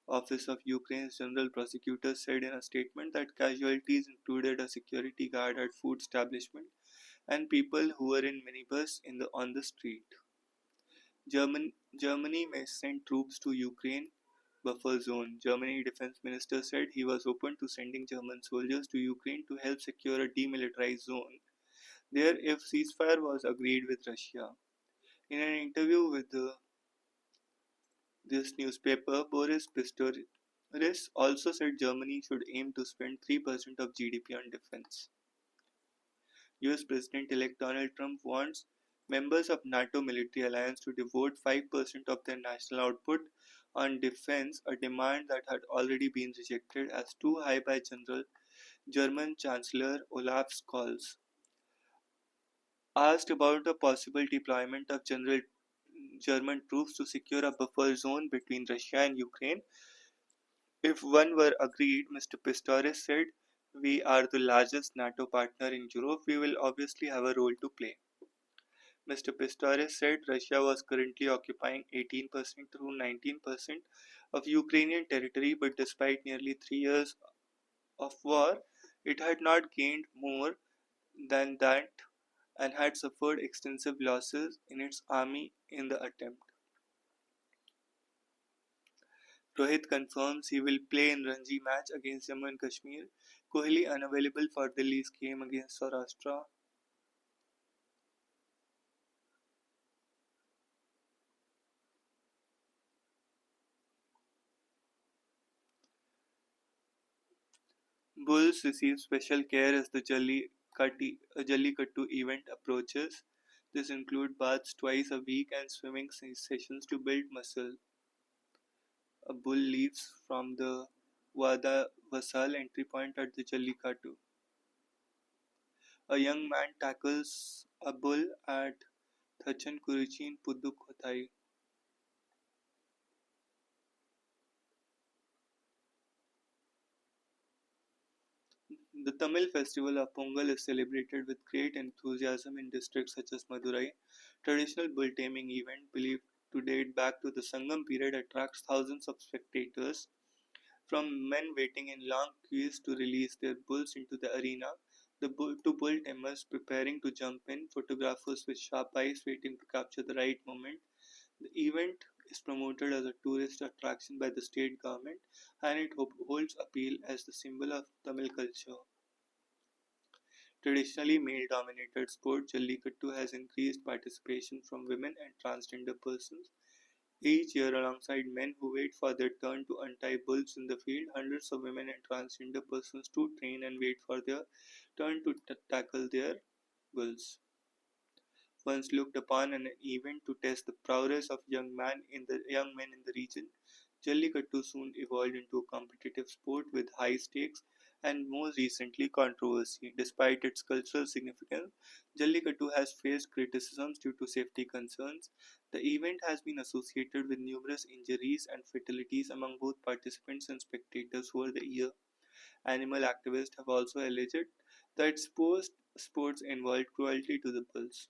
Office of Ukraine's General Prosecutor said in a statement that casualties included a security guard at food establishment and people who were in minibus on the street. Germany may send troops to Ukraine buffer zone. Germany defense minister said he was open to sending German soldiers to Ukraine to help secure a demilitarized zone there if ceasefire was agreed with Russia. In an interview with this newspaper, Boris Pistorius also said Germany should aim to spend 3% of GDP on defense. US President-elect Donald Trump wants members of NATO military alliance to devote 5% of their national output on defense, a demand that had already been rejected as too high by German Chancellor Olaf Scholz. Asked about the possible deployment of German troops to secure a buffer zone between Russia and Ukraine, if one were agreed, Mr. Pistorius said, "We are the largest NATO partner in Europe. We will obviously have a role to play." Mr. Pistorius said Russia was currently occupying 18% through 19% of Ukrainian territory, but despite nearly 3 years of war, it had not gained more than that and had suffered extensive losses in its army in the attempt. Rohit confirms he will play in Ranji match against Jammu and Kashmir. Kohli unavailable for Delhi's game against Saurashtra. Bulls receive special care as the Jallikattu event approaches. This includes baths twice a week and swimming sessions to build muscle. A bull leaps from the Wada Vasal entry point at the Jallikattu. A young man tackles a bull at Thachankuruchi in Pudukkottai. The Tamil festival of Pongal is celebrated with great enthusiasm in districts such as Madurai. Traditional bull taming event believed to date back to the Sangam period attracts thousands of spectators, from men waiting in long queues to release their bulls into the arena, to bull tamers preparing to jump in, photographers with sharp eyes waiting to capture the right moment. The event is promoted as a tourist attraction by the state government and it holds appeal as the symbol of Tamil culture. Traditionally male-dominated sport, Jallikattu has increased participation from women and transgender persons. Each year, alongside men who wait for their turn to untie bulls in the field, hundreds of women and transgender persons too train and wait for their turn to tackle their bulls. Once looked upon as an event to test the prowess of young men in the region, Jallikattu soon evolved into a competitive sport with high stakes and more recently controversy. Despite its cultural significance, Jallikattu has faced criticisms due to safety concerns. The event has been associated with numerous injuries and fatalities among both participants and spectators over the year. Animal activists have also alleged that sports involved cruelty to the bulls.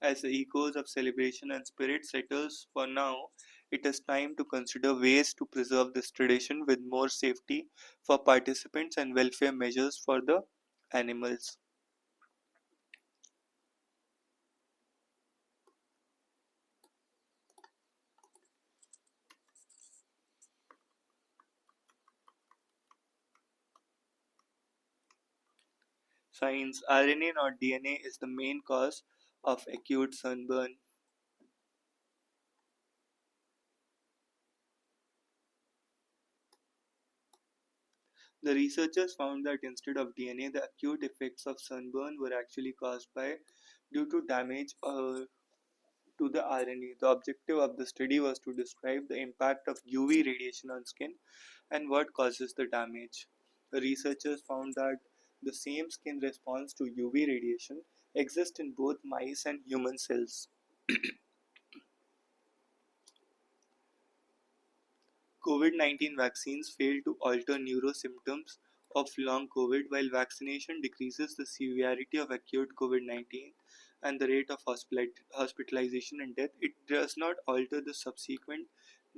As the echoes of celebration and spirit settles for now, it is time to consider ways to preserve this tradition with more safety for participants and welfare measures for the animals. Signs: RNA, not DNA, is the main cause of acute sunburn. The researchers found that instead of DNA, the acute effects of sunburn were actually caused by due to damage to the RNA. The objective of the study was to describe the impact of UV radiation on skin and what causes the damage. The researchers found that the same skin response to UV radiation exists in both mice and human cells. COVID-19 vaccines fail to alter neurosymptoms of long COVID, while vaccination decreases the severity of acute COVID-19 and the rate of hospitalization and death. It does not alter the subsequent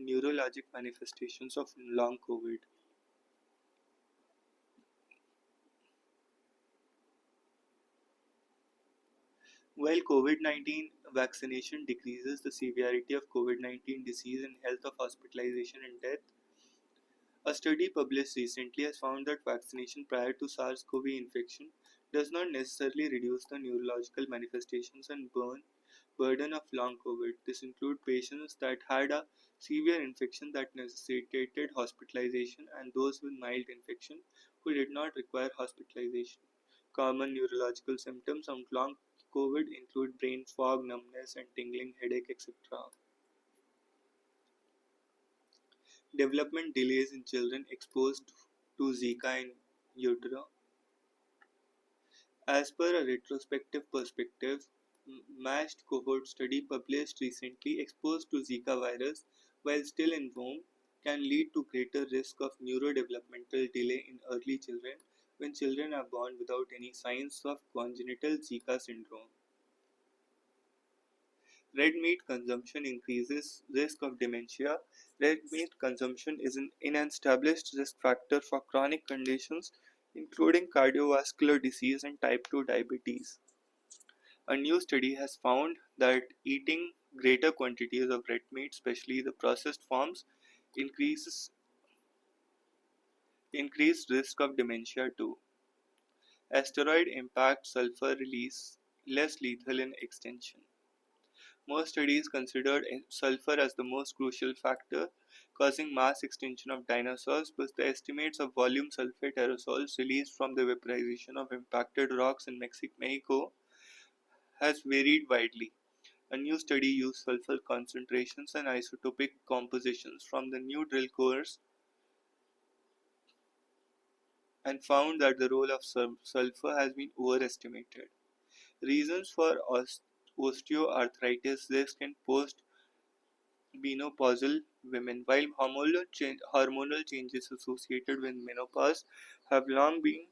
neurologic manifestations of long COVID. While COVID-19 vaccination decreases the severity of COVID-19 disease and health of hospitalization and death, a study published recently has found that vaccination prior to SARS-CoV infection does not necessarily reduce the neurological manifestations and burden of long COVID. This includes patients that had a severe infection that necessitated hospitalization and those with mild infection who did not require hospitalization. Common neurological symptoms of long COVID include brain fog, numbness, and tingling headache, etc. Development delays in children exposed to Zika in utero. As per a retrospective perspective, matched cohort study published recently exposed to Zika virus while still in womb can lead to greater risk of neurodevelopmental delay in early children when children are born without any signs of congenital Zika syndrome. Red meat consumption increases risk of dementia. Red meat consumption is an established risk factor for chronic conditions including cardiovascular disease and type 2 diabetes. A new study has found that eating greater quantities of red meat, especially the processed forms, increases increased risk of dementia too. Asteroid impact sulfur release less lethal in extinction. Most studies considered sulfur as the most crucial factor causing mass extinction of dinosaurs, but the estimates of volume sulfate aerosols released from the vaporization of impacted rocks in Mexico has varied widely. A new study used sulfur concentrations and isotopic compositions from the new drill cores and found that the role of sulfur has been overestimated. Reasons for osteoarthritis risk in post-menopausal women. While hormonal changes associated with menopause have long been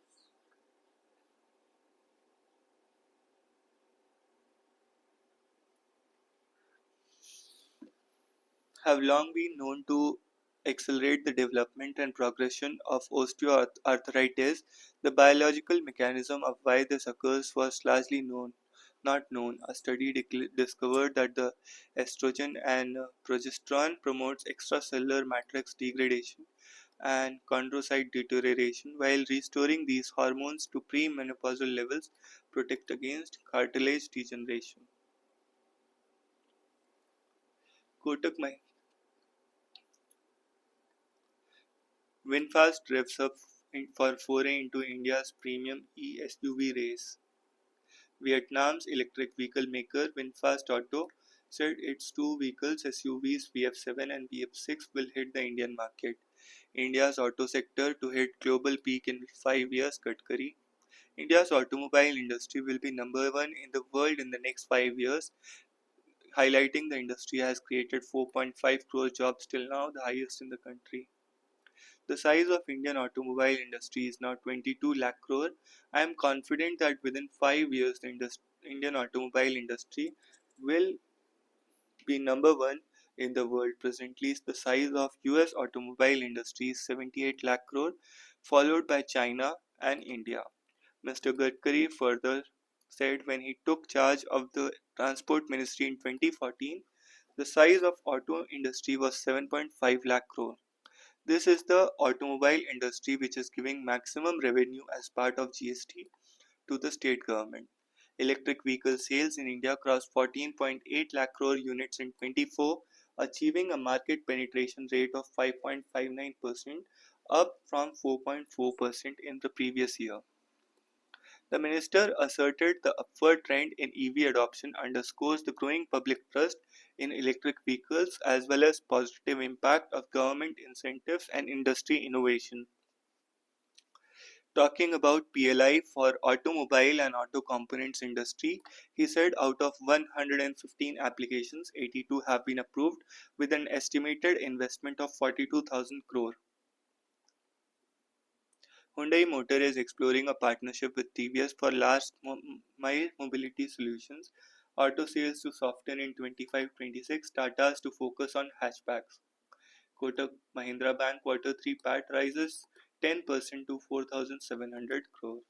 known to accelerate the development and progression of osteoarthritis, the biological mechanism of why this occurs was largely not known. A study discovered that the estrogen and progesterone promotes extracellular matrix degradation and chondrocyte deterioration, while restoring these hormones to premenopausal levels protect against cartilage degeneration. Kotak VinFast revs up for foray into India's premium e-SUV race. Vietnam's electric vehicle maker VinFast Auto said its two vehicles SUVs VF7 and VF6 will hit the Indian market. India's auto sector to hit global peak in 5 years, Gadkari. India's automobile industry will be number one in the world in the next 5 years, highlighting the industry has created 4.5 crore jobs till now, the highest in the country. The size of Indian automobile industry is now 22 lakh crore. I am confident that within 5 years the Indian automobile industry will be number one in the world. Presently, the size of US automobile industry is 78 lakh crore, followed by China and India. Mr. Gadkari further said when he took charge of the Transport Ministry in 2014, the size of auto industry was 7.5 lakh crore. This is the automobile industry which is giving maximum revenue as part of GST to the state government. Electric vehicle sales in India crossed 14.8 lakh crore units in 24, achieving a market penetration rate of 5.59%, up from 4.4% in the previous year. The minister asserted the upward trend in EV adoption underscores the growing public trust in electric vehicles as well as positive impact of government incentives and industry innovation. Talking about PLI for automobile and auto components industry, he said out of 115 applications, 82 have been approved with an estimated investment of 42,000 crore. Hyundai Motor is exploring a partnership with TVS for last mile mobility solutions. Auto sales to soften in 25-26, Tata's to focus on hatchbacks. Kotak Mahindra Bank Quarter 3 PAT rises 10% to 4,700 crore.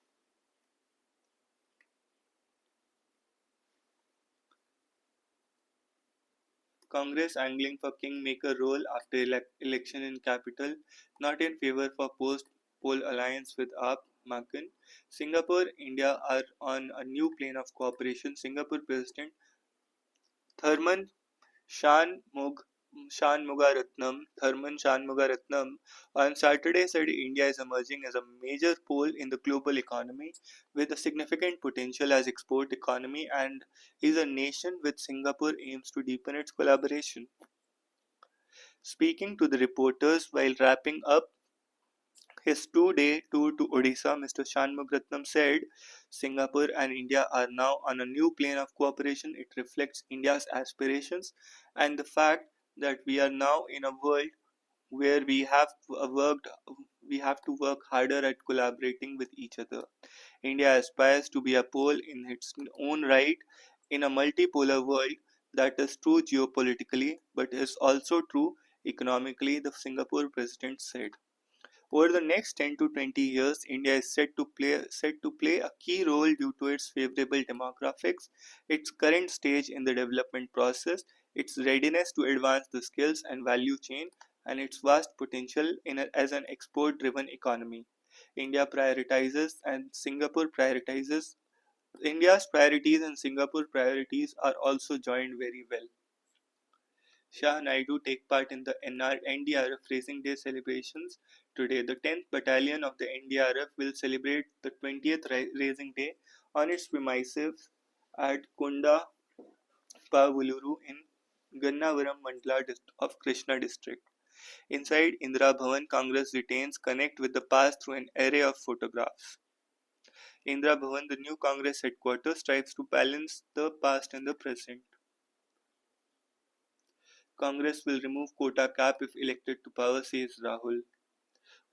Congress angling for kingmaker role after election in capital, not in favor for post-poll alliance with AAP, Makan. Singapore, India are on a new plane of cooperation. Singapore President Thurman Thurman Shanmugaratnam, on Saturday said India is emerging as a major pole in the global economy with a significant potential as export economy and is a nation with Singapore aims to deepen its collaboration. Speaking to the reporters while wrapping up his two-day tour to Odisha, Mr. Shanmugaratnam said Singapore and India are now on a new plane of cooperation. It reflects India's aspirations and the fact that we are now in a world where worked we have to work harder at collaborating with each other. India aspires to be a pole in its own right in a multipolar world that is true geopolitically but is also true economically, the Singapore president said. Over the next 10 to 20 years, India is set to play a key role due to its favorable demographics, its current stage in the development process, its readiness to advance the skills and value chain, and its vast potential as an export-driven economy. India prioritizes and Singapore prioritizes. India's priorities and Singapore priorities are also joined very well. Shah Naidu take part in the NDRF Racing Day celebrations today. The 10th Battalion of the NDRF will celebrate the 20th Racing Day on its premises at Kunda Pavuluru in Gannavaram Mandala of Krishna district. Inside Indira Bhavan, Congress retains connect with the past through an array of photographs. Indira Bhavan, the new Congress headquarters, strives to balance the past and the present. Congress will remove quota cap if elected to power, says Rahul.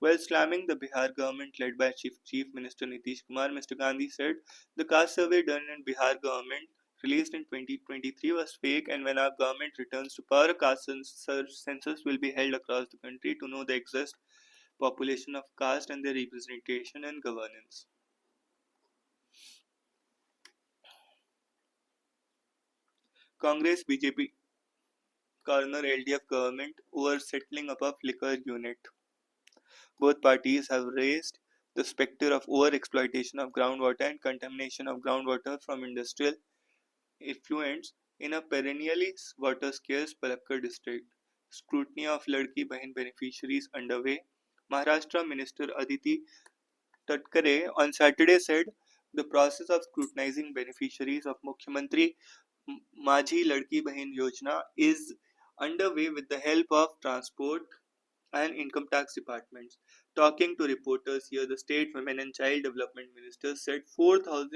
While slamming the Bihar government led by Chief Minister Nitish Kumar, Mr. Gandhi said the caste survey done in Bihar government released in 2023 was fake, and when our government returns to power, a caste census will be held across the country to know the exact population of caste and their representation and governance. Congress BJP corner LDF government over settling up of liquor unit. Both parties have raised the specter of over-exploitation of groundwater and contamination of groundwater from industrial effluents in a perennially water-scarce Palakkad district. Scrutiny of Ladki Bahin beneficiaries underway. Maharashtra Minister Aditi Tatkare on Saturday said the process of scrutinizing beneficiaries of Mukhyamantri Majhi Ladki Bahin Yojana is underway with the help of transport and income tax departments. Talking to reporters here, the state women and child development minister said 4,000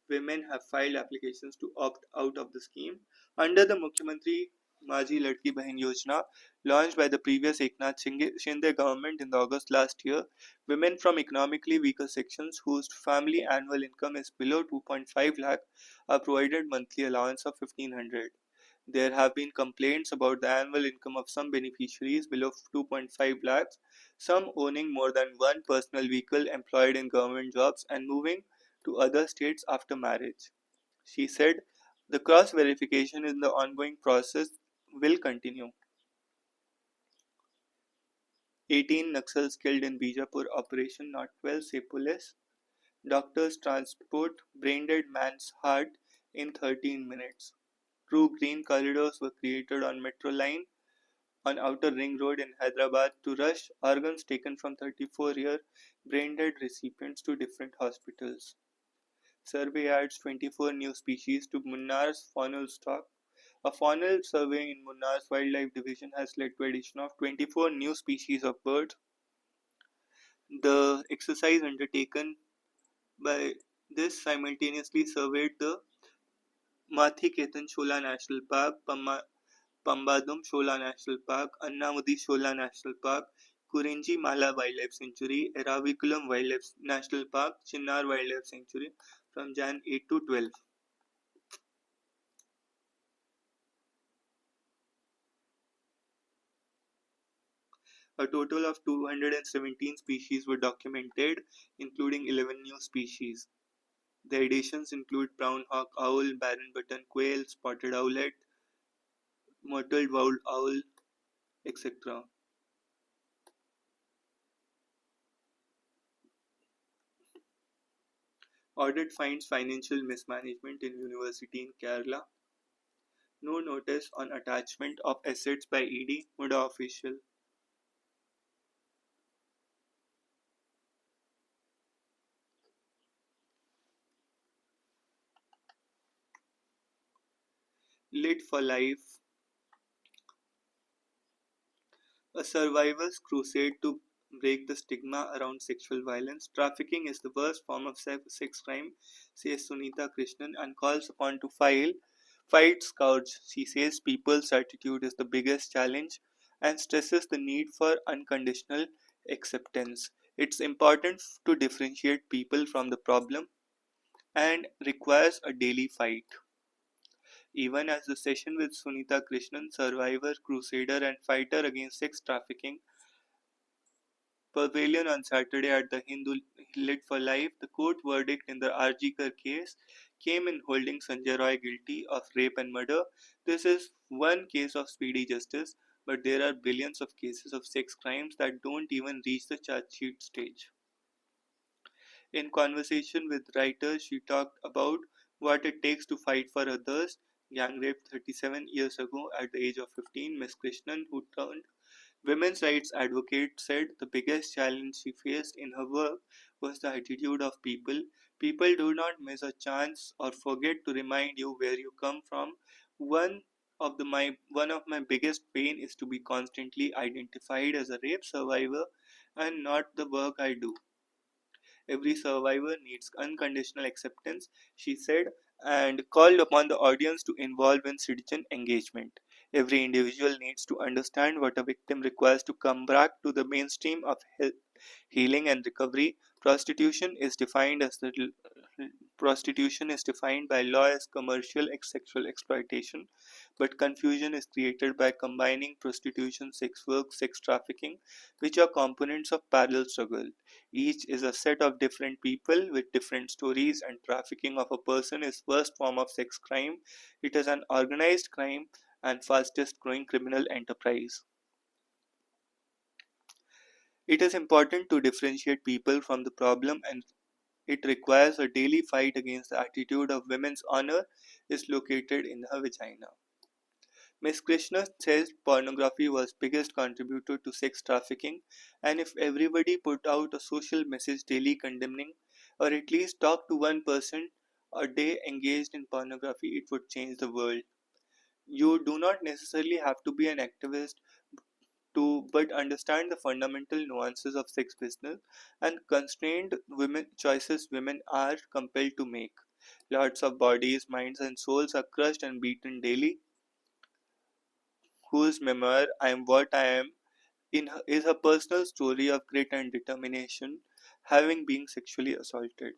women have filed applications to opt out of the scheme. Under the Mukhyamantri Majhi Ladki Bahin Yojana, launched by the previous Eknath Shinde government in August last year, women from economically weaker sections whose family annual income is below 2.5 lakh are provided monthly allowance of 1500. There have been complaints about the annual income of some beneficiaries below 2.5 lakhs, some owning more than one personal vehicle employed in government jobs and moving to other states after marriage. She said the cross verification in the ongoing process will continue. 18 Naxals killed in Bijapur operation, not 12, say police. Doctors transport brain-dead man's heart in 13 minutes. True green corridors were created on Metro line on Outer Ring Road in Hyderabad to rush organs taken from 34-year brain-dead recipients to different hospitals. Survey adds 24 new species to Munnar's faunal stock. A faunal survey in Munnar's Wildlife Division has led to addition of 24 new species of birds. The exercise undertaken by this simultaneously surveyed the Mathiketan Shola National Park, Pambadum Shola National Park, Annamudi Shola National Park, Kurinji Mala Wildlife Sanctuary, Eraviculam Wildlife National Park, Chinnar Wildlife Sanctuary from Jan 8 to 12. A total of 217 species were documented, including 11 new species. The additions include brown hawk owl, barren button quail, spotted owlet, mottled wowl owl, etc. Audit finds financial mismanagement in university in Kerala. No notice on attachment of assets by ED, Muda official. Lit for life, a survivor's crusade to break the stigma around sexual violence. Trafficking is the worst form of sex crime, says Sunita Krishnan, and calls upon to fight scourge. She says people's attitude is the biggest challenge and stresses the need for unconditional acceptance. It's important to differentiate people from the problem and requires a daily fight. Even as the session with Sunita Krishnan, survivor, crusader, and fighter against sex trafficking, pavilion on Saturday at the Hindu Lit for Life, the court verdict in the Arjikar case came in holding Sanjay Roy guilty of rape and murder. This is one case of speedy justice, but there are billions of cases of sex crimes that don't even reach the charge sheet stage. In conversation with writers, she talked about what it takes to fight for others. Gang raped 37 years ago at the age of 15, Miss Krishnan, who turned women's rights advocate, said the biggest challenge she faced in her work was the attitude of people. People do not miss a chance or forget to remind you where you come from. One of my biggest pain is to be constantly identified as a rape survivor and not the work I do. Every survivor needs unconditional acceptance, she said, and called upon the audience to involve in citizen engagement. Every individual needs to understand what a victim requires to come back to the mainstream of healing and recovery. Prostitution is defined by law as commercial sexual exploitation, but confusion is created by combining prostitution, sex work, sex trafficking, which are components of parallel struggle. Each is a set of different people with different stories, and trafficking of a person is worst form of sex crime. It is an organized crime and fastest growing criminal enterprise. It is important to differentiate people from the problem, and it requires a daily fight against the attitude of women's honor is located in her vagina. Ms. Krishna says pornography was biggest contributor to sex trafficking, and if everybody put out a social message daily condemning or at least talk to one person a day engaged in pornography, it would change the world. You do not necessarily have to be an activist to but understand the fundamental nuances of sex business and constrained women choices women are compelled to make. Lots of bodies, minds and souls are crushed and beaten daily, whose memoir I Am What I Am is her personal story of grit and determination, having been sexually assaulted.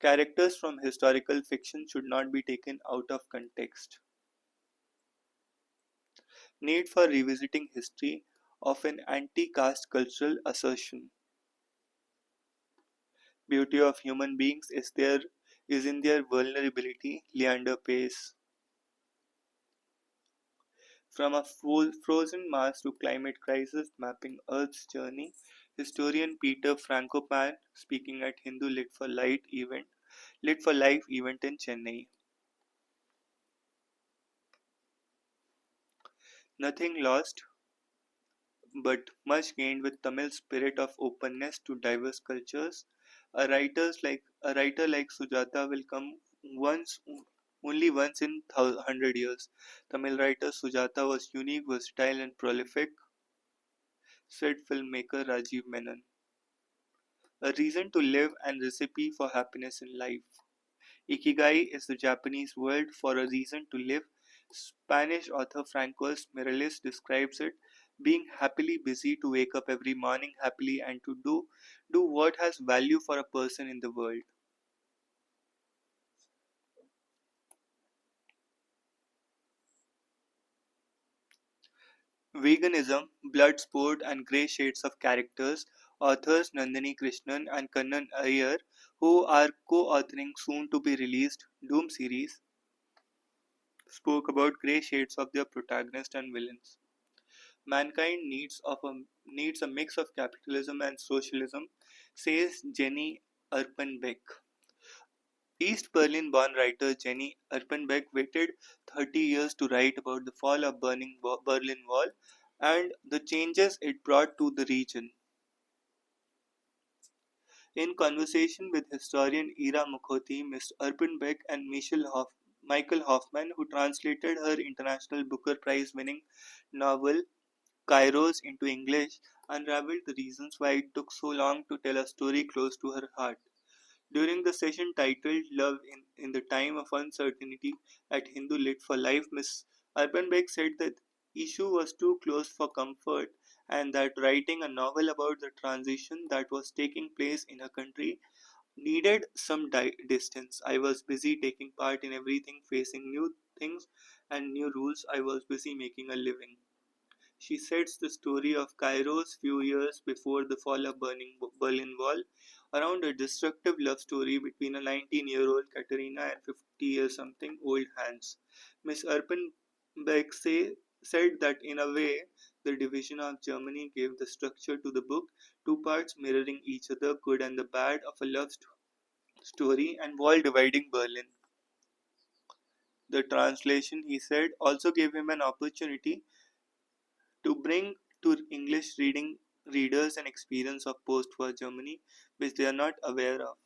Characters from historical fiction should not be taken out of context. Need for revisiting history of an anti caste cultural assertion. Beauty of human beings is in their vulnerability, Leander Pace. From a frozen Mars to climate crisis mapping Earth's journey, historian Peter Frankopan speaking at Hindu Lit for Life event in Chennai. Nothing lost, but much gained with Tamil's spirit of openness to diverse cultures. A writer like Sujata will come once only once in 100 years. Tamil writer Sujata was unique, versatile, and prolific, said filmmaker Rajiv Menon. A reason to live and recipe for happiness in life. Ikigai is the Japanese word for a reason to live. Spanish author Francois Mireles describes it being happily busy to wake up every morning happily and to do what has value for a person in the world. Veganism, Blood Sport and Grey Shades of Characters, authors Nandini Krishnan and Kannan Iyer, who are co-authoring soon to be released Doom series, spoke about grey shades of their protagonists and villains. Mankind needs a mix of capitalism and socialism, says Jenny Erpenbeck. East Berlin-born writer Jenny Erpenbeck waited 30 years to write about the fall of Berlin Wall and the changes it brought to the region. In conversation with historian Ira Mukhoti, Ms. Erpenbeck and Michael Hoffman, who translated her International Booker Prize winning novel Kairos into English, unraveled the reasons why it took so long to tell a story close to her heart. During the session titled Love in the Time of Uncertainty at Hindu Lit for Life, Ms. Urbanbeck said that issue was too close for comfort and that writing a novel about the transition that was taking place in her country needed some distance. I was busy taking part in everything, facing new things and new rules. I was busy making a living. She sets the story of Kairos few years before the fall of Berlin Wall around a destructive love story between a 19-year-old Katerina and 50-year something old Hans. Miss Erpenbeck said that in a way, the division of Germany gave the structure to the book, two parts mirroring each other, good and the bad of a love story and wall dividing Berlin. The translation, he said, also gave him an opportunity to bring to English readers an experience of post-war Germany which they are not aware of.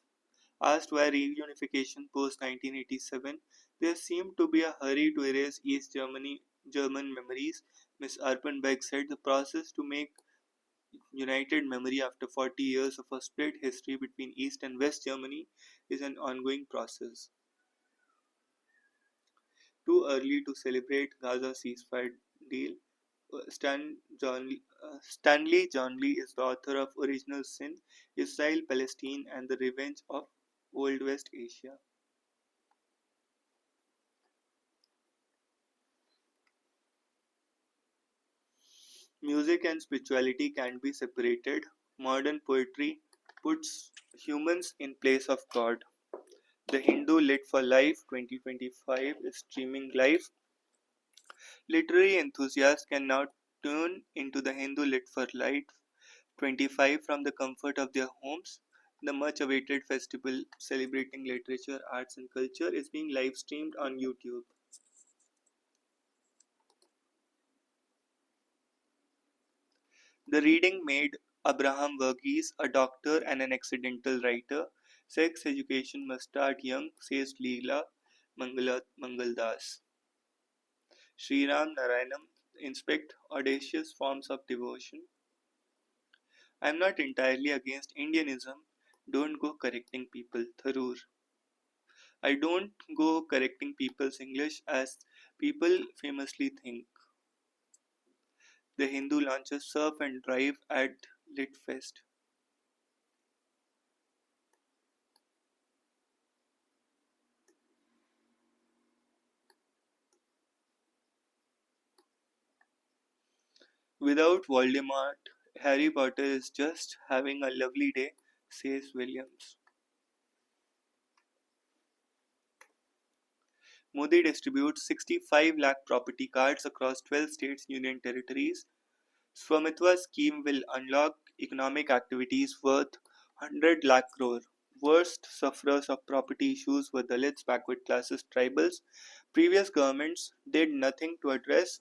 Asked why reunification post 1987, there seemed to be a hurry to erase East German memories. Ms. Erpenbeck said the process to make united memory after 40 years of a split history between East and West Germany is an ongoing process. Too early to celebrate Gaza ceasefire deal. Stanley John Lee is the author of Original Sin, Israel, Palestine, and the Revenge of Old West Asia. Music and spirituality can be separated. Modern poetry puts humans in place of God. The Hindu Lit for Life 2025 is streaming live. Literary enthusiasts can now tune into the Hindu Lit for Life 25 from the comfort of their homes. The much awaited festival celebrating literature, arts, and culture is being live streamed on YouTube. The reading made Abraham Verghese a doctor and an accidental writer. Sex education must start young, says Leela Mangaldas. Sriram Narayanam inspect audacious forms of devotion. I am not entirely against Indianism. Don't go correcting people. Tharoor. I don't go correcting people's English as people famously think. The Hindu launches Surf and Drive at Litfest. Without Voldemort, Harry Potter is just having a lovely day, says Williams. Modi distributes 65 lakh property cards across 12 states union territories. Swamitva scheme will unlock economic activities worth 100 lakh crore. Worst sufferers of property issues were Dalits, backward classes, tribals. Previous governments did nothing to address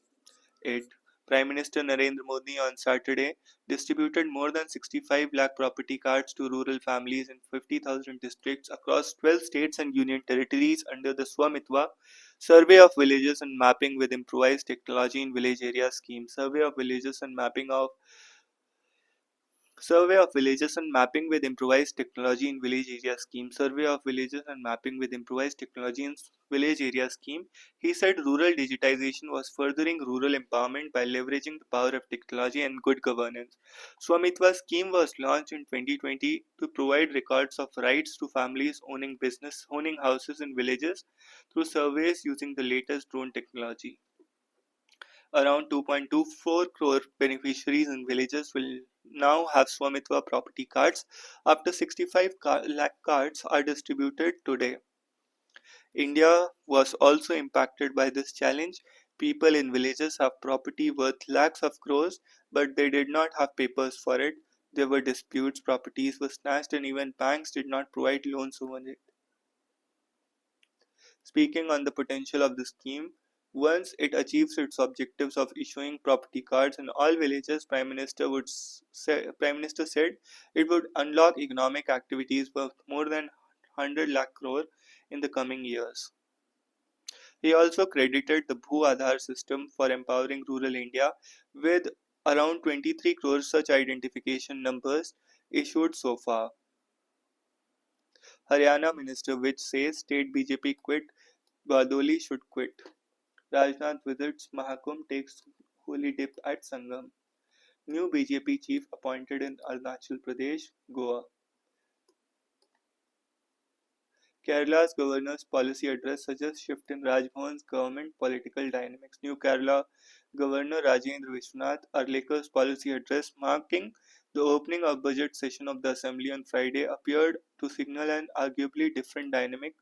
it. Prime Minister Narendra Modi on Saturday distributed more than 65 lakh property cards to rural families in 50,000 districts across 12 states and union territories under the Swamitva Survey of Villages and Mapping with Improvised Technology in Village Area Scheme. Survey of Villages and Mapping with Improvised Technology in Village Area Scheme. Survey of Villages and Mapping with Improvised Technology in Village Area Scheme. He said rural digitization was furthering rural empowerment by leveraging the power of technology and good governance. Swamitva scheme was launched in 2020 to provide records of rights to families owning houses in villages through surveys using the latest drone technology. Around 2.24 crore beneficiaries in villages will now have Swamitva property cards after 65 lakh cards are distributed today. India was also impacted by this challenge. People in villages have property worth lakhs of crores, but they did not have papers for it. There were disputes, properties were snatched, and even banks did not provide loans over it. Speaking on the potential of the scheme, once it achieves its objectives of issuing property cards in all villages, Prime Minister said it would unlock economic activities worth more than 100 lakh crore in the coming years. He also credited the Bhu Aadhaar system for empowering rural India with around 23 crore such identification numbers issued so far. Haryana Minister Vij says state BJP quit, Badoli should quit. Rajnath visits Mahakumbh, takes holy dip at Sangam. New BJP chief appointed in Arunachal Pradesh, Goa. Kerala's governor's policy address suggests shift in Raj Bhavan's government political dynamics. New Kerala Governor Rajendra Vishwanath Arlekar's policy address marking the opening of budget session of the assembly on Friday appeared to signal an arguably different dynamic.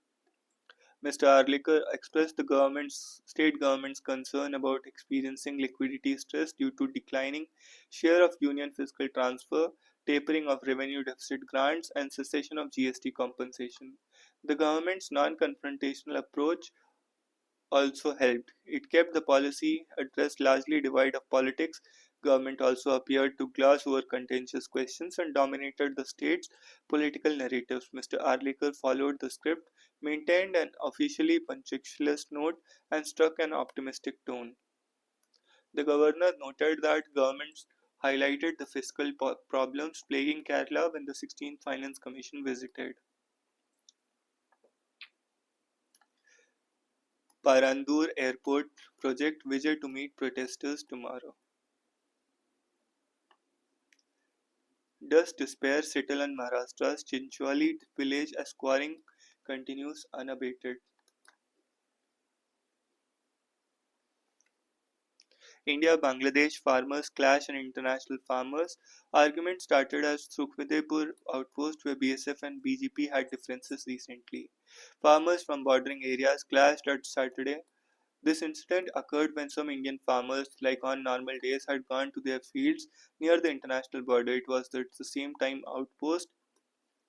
Mr. Arlikar expressed the state government's concern about experiencing liquidity stress due to declining share of union fiscal transfer, tapering of revenue deficit grants, and cessation of GST compensation. The government's non-confrontational approach also helped. It kept the policy address largely devoid of politics. Government also appeared to gloss over contentious questions and dominated the state's political narratives. Mr. Arlikar followed the script, maintained an officially punctilious note, and struck an optimistic tone. The governor noted that governments highlighted the fiscal problems plaguing Kerala when the 16th Finance Commission visited. Parandur Airport project Vijay to meet protesters tomorrow. Does despair settle in Maharashtra's Chinchwali village as quarrying continues unabated? India-Bangladesh farmers clash and international farmers. Argument started as Sukhvidepur outpost where BSF and BGP had differences recently. Farmers from bordering areas clashed at Saturday. This incident occurred when some Indian farmers, like on normal days, had gone to their fields near the international border. It was at the same time outpost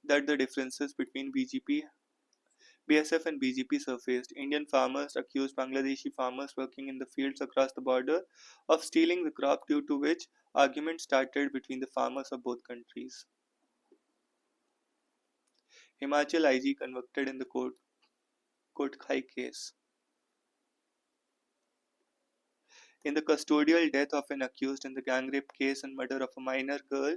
that the differences between BSF and BGP surfaced. Indian farmers accused Bangladeshi farmers working in the fields across the border of stealing the crop, due to which arguments started between the farmers of both countries. Himachal IG convicted in the Kotkai case. In the custodial death of an accused in the gang rape case and murder of a minor girl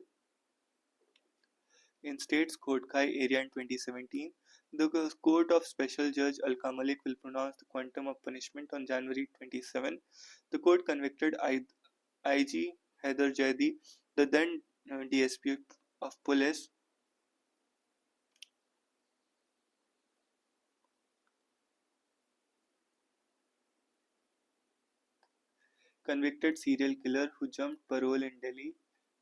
in state's Kotkai area in 2017, the Court of Special Judge Alka Malik will pronounce the quantum of punishment on January 27. The court convicted IG Haider Jaidi, the then DSP of police, convicted serial killer who jumped parole in Delhi.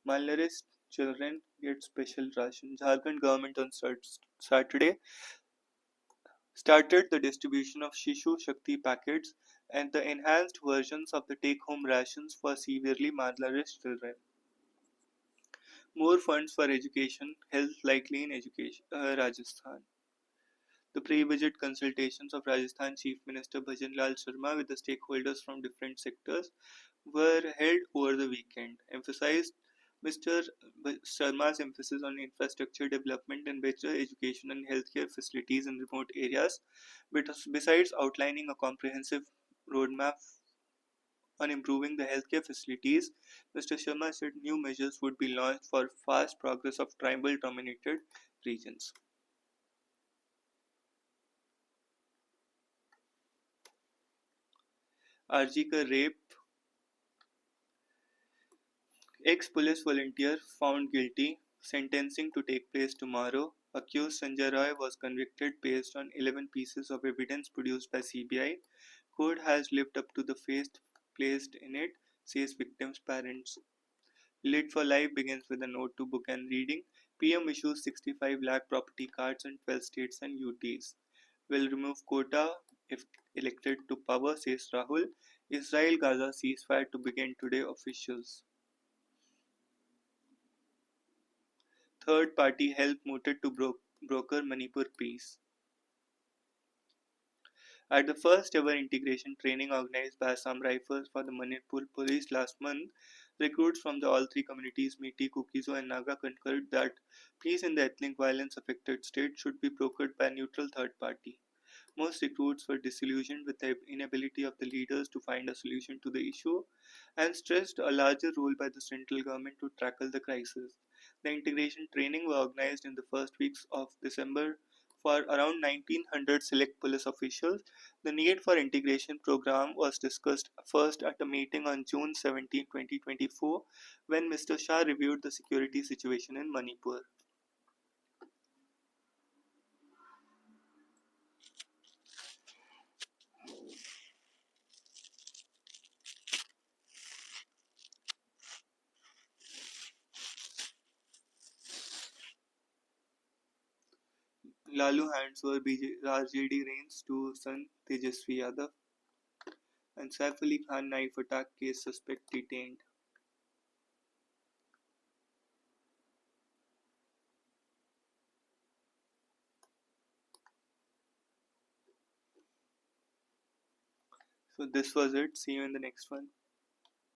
Malnourished children get special ration. Jharkhand government on Saturday started the distribution of Shishu Shakti packets and the enhanced versions of the take-home rations for severely malnourished children. More funds for education, health likely in Rajasthan. The pre-budget consultations of Rajasthan Chief Minister Bhajan Lal Sharma with the stakeholders from different sectors were held over the weekend, emphasized Mr. Sharma's emphasis on infrastructure development and better education and healthcare facilities in remote areas, besides outlining a comprehensive roadmap on improving the healthcare facilities. Mr. Sharma said new measures would be launched for fast progress of tribal dominated regions. RG ka rape. Ex-police volunteer found guilty, sentencing to take place tomorrow. Accused Sanjay Roy was convicted based on 11 pieces of evidence produced by CBI. Court has lived up to the faith placed in it, says victims' parents. Lit for Life begins with a note to book and reading. PM issues 65 lakh property cards in 12 states and UTs. Will remove quota if elected to power, says Rahul. Israel-Gaza ceasefire to begin today, officials. Third party help mooted to broker Manipur peace. At the first ever integration training organized by Assam Rifles for the Manipur police last month, recruits from all three communities, Meitei, Kukizo and Naga, concurred that peace in the ethnic violence affected state should be brokered by a neutral third party. Most recruits were disillusioned with the inability of the leaders to find a solution to the issue and stressed a larger role by the central government to tackle the crisis. The integration training was organized in the first weeks of December for around 1900 select police officials. The need for integration program was discussed first at a meeting on June 17, 2024, when Mr. Shah reviewed the security situation in Manipur. Lalu hands over RJD reins to son Tejasvi Yadav, and Saif Ali Khan knife attack case suspect detained. So this was it. See you in the next one.